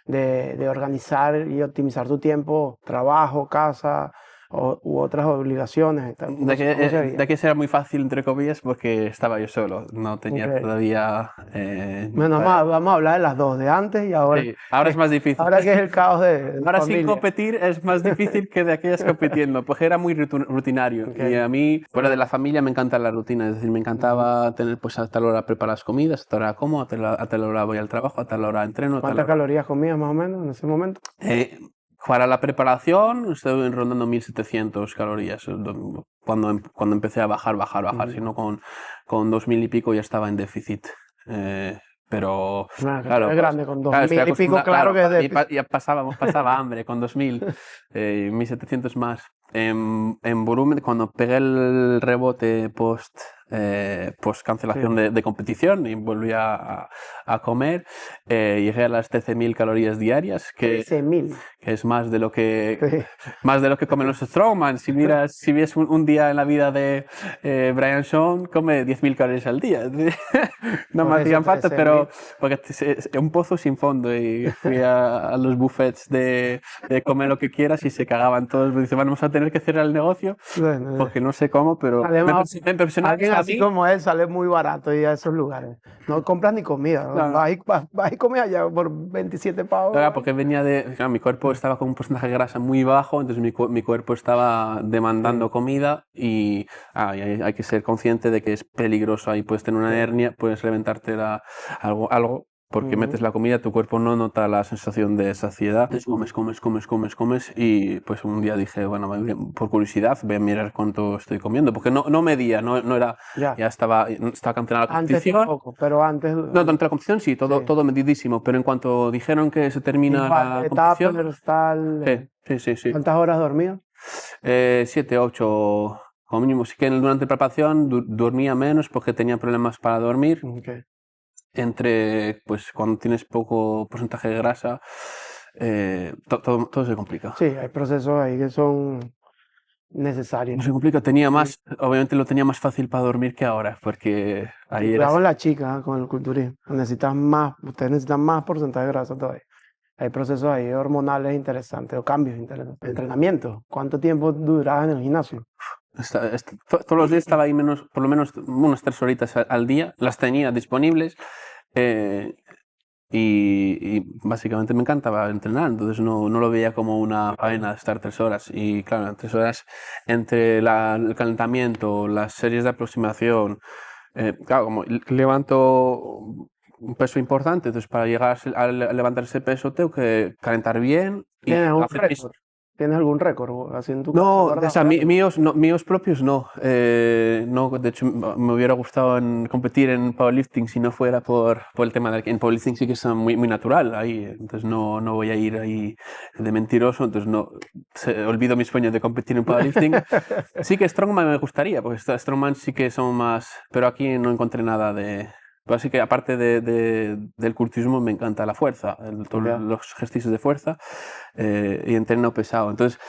Speaker 2: de organizar y optimizar tu tiempo, trabajo, casa u otras obligaciones. Y tal. ¿Cómo se
Speaker 1: De
Speaker 2: veía?
Speaker 1: que será muy fácil, entre comillas, porque estaba yo solo. No tenía
Speaker 2: Increíble.
Speaker 1: todavía...
Speaker 2: Bueno, vamos a hablar de las dos, de antes y ahora,
Speaker 1: sí, ahora es más difícil.
Speaker 2: ahora que es el caos de
Speaker 1: Ahora sin
Speaker 2: familia.
Speaker 1: competir es más difícil que de aquellas compitiendo, porque era muy rutinario. Y
Speaker 2: Ok.
Speaker 1: a mí, fuera de la familia, me encanta la rutina. Es decir, me
Speaker 2: Ujú.
Speaker 1: encantaba tener, pues, a tal hora preparar las comidas, a tal hora como, a tal hora voy al trabajo, a tal hora entreno, a tal
Speaker 2: ¿Cuántas
Speaker 1: hora...
Speaker 2: calorías comías más o menos en ese momento?
Speaker 1: Eh, Para la preparación estoy rondando 1700 calorías cuando empecé a bajar, si no con 2000 y pico ya estaba en déficit. Pero claro,
Speaker 2: es grande, con
Speaker 1: claro, estoy
Speaker 2: 2000 y pico,
Speaker 1: acostumbrado,
Speaker 2: claro que es
Speaker 1: y
Speaker 2: déficit.
Speaker 1: ya pasaba hambre con 2000, 1700 más. En volumen, cuando pegué el rebote post cancelación
Speaker 2: Sí,
Speaker 1: de competición y volví a comer, llegué a las 13.000 calorías diarias,
Speaker 2: 13.000.
Speaker 1: que es más de lo
Speaker 2: Sí.
Speaker 1: que comen los strongman. Si ves un día en la vida de Brian Shawn, come 10.000 calorías al día. No
Speaker 2: Por
Speaker 1: me
Speaker 2: eso
Speaker 1: hacían falta,
Speaker 2: 13.000.
Speaker 1: pero porque es un pozo sin fondo y fui a los buffets de comer lo que quieras y se cagaban todos. Me dicen, vamos a tener que cerrar el negocio
Speaker 2: Bueno,
Speaker 1: porque no sé cómo, pero
Speaker 2: sale más-
Speaker 1: me impresionaba
Speaker 2: alguien
Speaker 1: a
Speaker 2: así
Speaker 1: mí.
Speaker 2: como él sale muy barato y a esos lugares. No compras ni comida. ¿No?
Speaker 1: No,
Speaker 2: Vas y comes allá por 27 pavos.
Speaker 1: claro, porque venía claro, mi cuerpo estaba con un porcentaje de grasa muy bajo, entonces mi cuerpo estaba demandando
Speaker 2: Sí,
Speaker 1: comida y hay que ser consciente de que es peligroso. Ahí puedes tener una
Speaker 2: sí.
Speaker 1: hernia, puedes reventarte algo, porque metes
Speaker 2: Ujú.
Speaker 1: la comida, tu cuerpo no nota la sensación de saciedad. Entonces comes y pues un día dije, bueno, por curiosidad voy a mirar cuánto estoy comiendo, porque no medía, no era,
Speaker 2: Ya.
Speaker 1: ya estaba cancelada la
Speaker 2: Antes
Speaker 1: competición.
Speaker 2: tampoco, pero antes,
Speaker 1: No, durante la competición sí,
Speaker 2: sí.
Speaker 1: todo medidísimo, pero en cuanto dijeron que se termina
Speaker 2: Igual,
Speaker 1: la competición,
Speaker 2: tuppers, tal.
Speaker 1: sí.
Speaker 2: ¿Cuántas horas dormido?
Speaker 1: 7, 8, como mínimo. Sí que durante la preparación dormía menos porque tenía problemas para dormir.
Speaker 2: Okay.
Speaker 1: Pues cuando tienes poco porcentaje de grasa, todo se complica.
Speaker 2: Sí, hay procesos ahí que son necesarios.
Speaker 1: No se complica,
Speaker 2: Y,
Speaker 1: obviamente lo tenía más fácil para dormir que ahora, porque
Speaker 2: y
Speaker 1: ahí era.
Speaker 2: cuidado con la chica, con el culturismo. Ustedes necesitan más porcentaje de grasa todavía. Hay procesos ahí hormonales interesantes o cambios interesantes. Entrenamiento. ¿Cuánto tiempo durabas en el gimnasio?
Speaker 1: Todos los días estaba ahí por lo menos unas 3 horitas al día, las tenía disponibles eh, y básicamente me encantaba entrenar, entonces no lo veía como una faena estar 3 horas. Y claro, en 3 horas entre el calentamiento, las series de aproximación, claro, como levanto un peso importante, entonces para llegar a levantar ese peso tengo que calentar bien y
Speaker 2: ¿Tienes algún
Speaker 1: hacer mis.
Speaker 2: récord? ¿Tienes algún récord así en tu casa
Speaker 1: No, o
Speaker 2: guardado?
Speaker 1: sea, míos, no, míos propios no. No, de hecho, me hubiera gustado competir en powerlifting si no fuera por el tema de que en powerlifting sí que es muy natural ahí. Entonces no voy a ir ahí de mentiroso. Entonces olvido mis sueños de competir en powerlifting. Sí que Strongman me gustaría, porque Strongman sí que son más. Pero aquí no encontré nada de. Pero así que aparte del culturismo me encanta la fuerza, todos
Speaker 2: Ya,
Speaker 1: los ejercicios de fuerza y entreno pesado. Entonces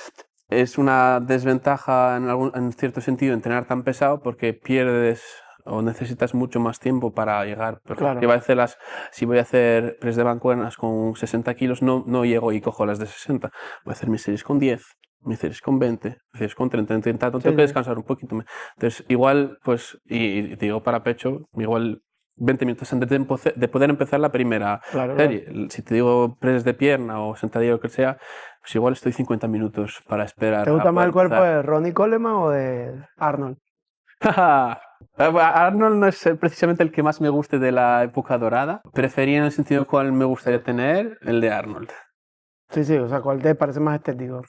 Speaker 1: es una desventaja en cierto sentido entrenar tan pesado porque pierdes o necesitas mucho más tiempo para llegar. Porque
Speaker 2: claro.
Speaker 1: si voy a hacer press de bancuernas con 60 kilos, no llego y cojo las de 60. Voy a hacer mis series con 10, mis series con 20, mis series con 30,
Speaker 2: Sí,
Speaker 1: tengo que
Speaker 2: sí,
Speaker 1: descansar un poquito. Entonces, igual, pues, y te digo para pecho, igual 20 minutos antes de poder empezar la primera
Speaker 2: claro, claro.
Speaker 1: serie. Si te digo press de pierna o sentadilla o lo que sea, pues igual estoy 50 minutos para
Speaker 2: ¿Te
Speaker 1: esperar a
Speaker 2: gusta más
Speaker 1: poder
Speaker 2: el cuerpo
Speaker 1: empezar.
Speaker 2: de Ronnie Coleman o de Arnold?
Speaker 1: Arnold no es precisamente el que más me guste de la época dorada. Prefería en el sentido cual me gustaría tener el de Arnold.
Speaker 2: Sí, sí, o sea, ¿cuál te parece más estético?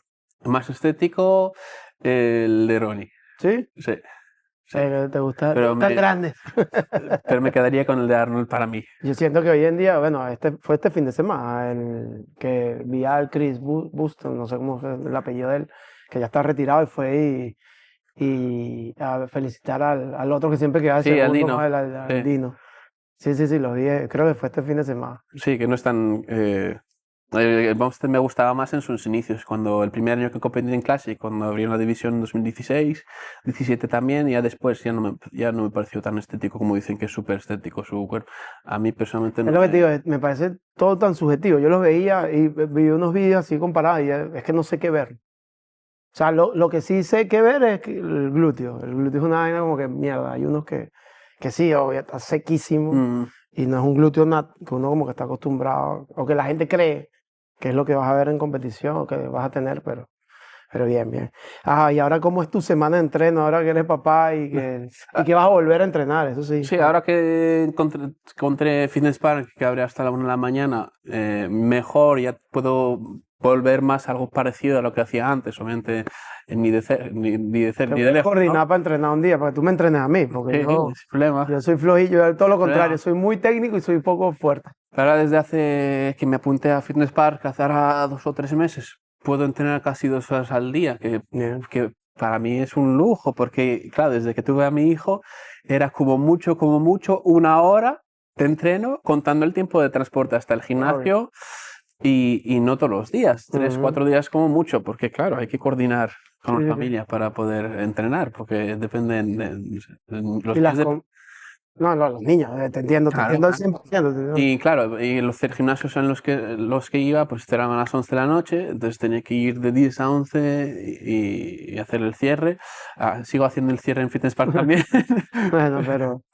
Speaker 1: Más estético, el de Ronnie.
Speaker 2: ¿Sí?
Speaker 1: Sí, sí.
Speaker 2: ¿Te
Speaker 1: Pero
Speaker 2: gustan grandes?
Speaker 1: pero me quedaría con el de Arnold para mí.
Speaker 2: Yo siento que hoy en día, bueno, fue este fin de semana el que vi al Chris Buston, no sé cómo es el apellido de él, que ya está retirado y fue y a felicitar al otro que siempre queda de
Speaker 1: Sí,
Speaker 2: segundo,
Speaker 1: Aldino.
Speaker 2: al
Speaker 1: Sí.
Speaker 2: Dino. Sí, sí, sí, lo vi, creo que fue este fin de semana.
Speaker 1: Sí, que no es tan. El Bumstead me gustaba más en sus inicios, cuando el primer año que competí en Classic, cuando abrieron la división en 2016, 17 también, y ya después ya no me pareció tan estético como dicen que es súper estético su cuerpo. A mí personalmente
Speaker 2: Es
Speaker 1: no
Speaker 2: lo que te digo,
Speaker 1: me.
Speaker 2: me parece todo tan subjetivo. Yo los veía y vi unos vídeos así comparados y es que no sé qué ver. O sea, lo que sí sé que ver es el glúteo. El glúteo es una vaina como que mierda. Hay unos que sí, obvio, está sequísimo
Speaker 1: Mm,
Speaker 2: y no es un glúteo que uno como que está acostumbrado o que la gente cree que es lo que vas a ver en competición o que vas a tener, pero bien, bien. Ajá, y ahora cómo es tu semana de entreno, ahora que eres papá y que vas a volver a entrenar, eso sí.
Speaker 1: Sí, ahora que encontré Fitness Park, que abre hasta la 1 de la mañana, mejor, ya puedo volver más a algo parecido a lo que hacía antes, obviamente ni de cerca ni de lejos,
Speaker 2: coordinar
Speaker 1: ¿no?
Speaker 2: para entrenar un día, para que tú me entrenes a mí, porque
Speaker 1: Sí, sin problema.
Speaker 2: yo soy flojillo, yo todo lo
Speaker 1: Problema.
Speaker 2: contrario, soy muy técnico y soy poco fuerte.
Speaker 1: Ahora desde hace que me apunté a Fitness Park hace ahora 2 o 3 meses, puedo entrenar casi 2 horas al día, que para mí es un lujo, porque claro, desde que tuve a mi hijo era como mucho 1 hora de entreno contando el tiempo de transporte hasta el gimnasio y no todos los días, 3, 4 días como mucho, porque claro, hay que coordinar con la familia para poder entrenar, porque dependen los
Speaker 2: Y las
Speaker 1: días
Speaker 2: No, los niños, te entiendo,
Speaker 1: Claro,
Speaker 2: al 100%. te entiendo.
Speaker 1: Y claro, y los gimnasios en los que iba, pues cerraban a las 11 de la noche, entonces tenía que ir de 10 a 11 y hacer el cierre. Sigo haciendo el cierre en Fitness Park también,
Speaker 2: Bueno,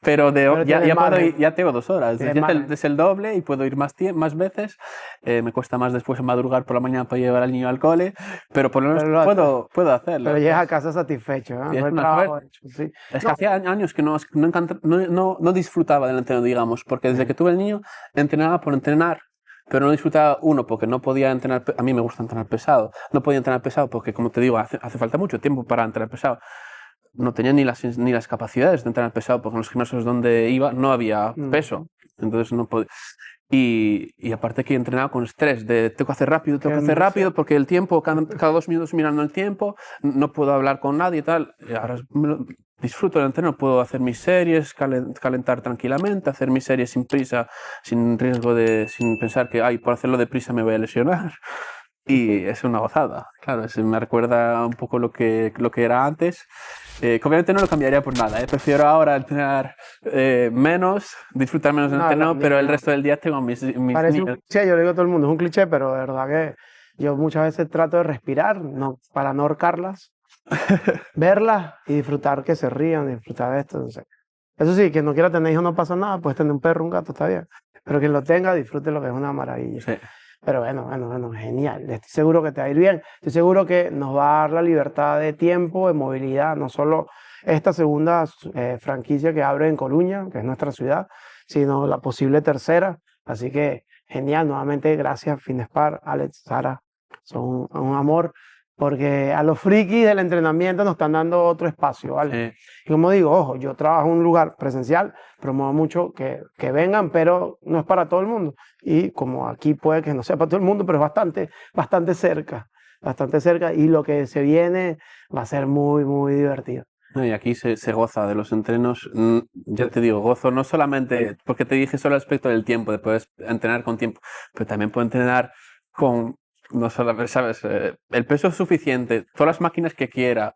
Speaker 1: pero ya
Speaker 2: tienes
Speaker 1: puedo
Speaker 2: margen.
Speaker 1: ir, ya tengo 2 horas,
Speaker 2: Tienes
Speaker 1: ya
Speaker 2: margen.
Speaker 1: es el doble y puedo ir más veces. Me cuesta más después madrugar por la mañana para llevar al niño al cole, pero por lo menos puedo hacerlo.
Speaker 2: Pero llegas a casa satisfecho, ¿eh?
Speaker 1: Y es
Speaker 2: Todo el
Speaker 1: una
Speaker 2: trabajo
Speaker 1: suerte.
Speaker 2: hecho, sí.
Speaker 1: Es que hacía años que no disfrutaba del entreno, digamos, porque desde que tuve el niño entrenaba por entrenar, pero no disfrutaba, uno, porque no podía entrenar, a mí me gusta entrenar pesado, no podía entrenar pesado porque, como te digo, hace falta mucho tiempo para entrenar pesado. No tenía ni las capacidades de entrenar pesado, porque en los gimnasios donde iba no había peso, entonces no podía. Y aparte que entrenaba con estrés de tengo que hacer rápido porque el tiempo, cada 2 minutos mirando el tiempo, no puedo hablar con nadie y tal. Y ahora disfruto del entreno, puedo hacer mis series, calentar tranquilamente, hacer mis series sin prisa, sin riesgo sin pensar que por hacerlo deprisa me voy a lesionar. Y es una gozada, claro, me recuerda un poco lo que era antes. Que obviamente no lo cambiaría por nada, prefiero ahora entrenar menos, disfrutar menos del entreno, pero el resto del día tengo mis
Speaker 2: Parece
Speaker 1: niños.
Speaker 2: un cliché, yo le digo a todo el mundo, es un cliché, pero de verdad que yo muchas veces trato de respirar, para no ahorcarlas, verlas y disfrutar que se rían, disfrutar de esto. Entonces, eso sí, quien no quiera tener hijos no pasa nada, puedes tener un perro, un gato, está bien. Pero quien lo tenga, disfrute lo que es una maravilla.
Speaker 1: Sí.
Speaker 2: Pero bueno, genial. Estoy seguro que te va a ir bien. Estoy seguro que nos va a dar la libertad de tiempo, de movilidad, no solo esta segunda franquicia que abre en Coruña, que es nuestra ciudad, sino la posible tercera. Así que genial. Nuevamente, gracias, Finespar, Alex, Sara. Son un amor. Porque a los frikis del entrenamiento nos están dando otro espacio, ¿vale?
Speaker 1: Sí.
Speaker 2: Y como digo, ojo, yo trabajo en un lugar presencial, promuevo mucho que vengan, pero no es para todo el mundo. Y como aquí puede que no sea para todo el mundo, pero es bastante cerca. Y lo que se viene va a ser muy, muy divertido.
Speaker 1: No, y aquí se goza de los entrenos, ya te digo, gozo no solamente, porque te dije solo el aspecto del tiempo, de poder entrenar con tiempo, pero también puedo entrenar con, no solo, ¿sabes? El peso es suficiente, todas las máquinas que quiera,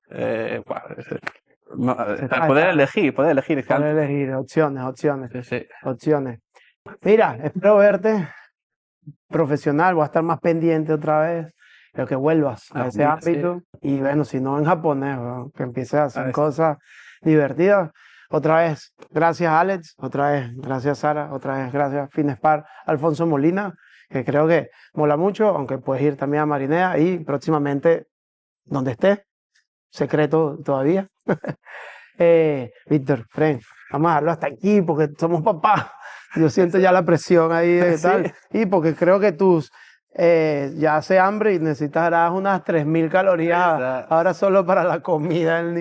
Speaker 1: poder elegir.
Speaker 2: Poder elegir opciones.
Speaker 1: Sí.
Speaker 2: Opciones. Mira, espero verte profesional, voy a estar más pendiente otra vez, pero que vuelvas a ese ámbito. Y bueno, si no en japonés, ¿no? Que empieces a hacer cosas divertidas. Otra vez, gracias Alex, otra vez, gracias Sara, otra vez, gracias Finespar, Alfonso Molina, que creo que mola mucho, aunque puedes ir también a Marinea y próximamente, donde estés, secreto todavía. Víctor, Fren, vamos a dejarlo hasta aquí porque somos papás. Yo siento ya la presión ahí de tal. Y porque creo que ya hace hambre y necesitarás unas 3000 calorías ahora solo para la comida del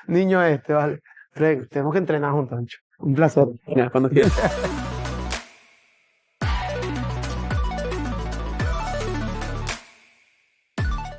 Speaker 2: niño ¿vale? Fren, tenemos que entrenar juntos, Ancho. Un placer.
Speaker 1: Mira, cuando quieras.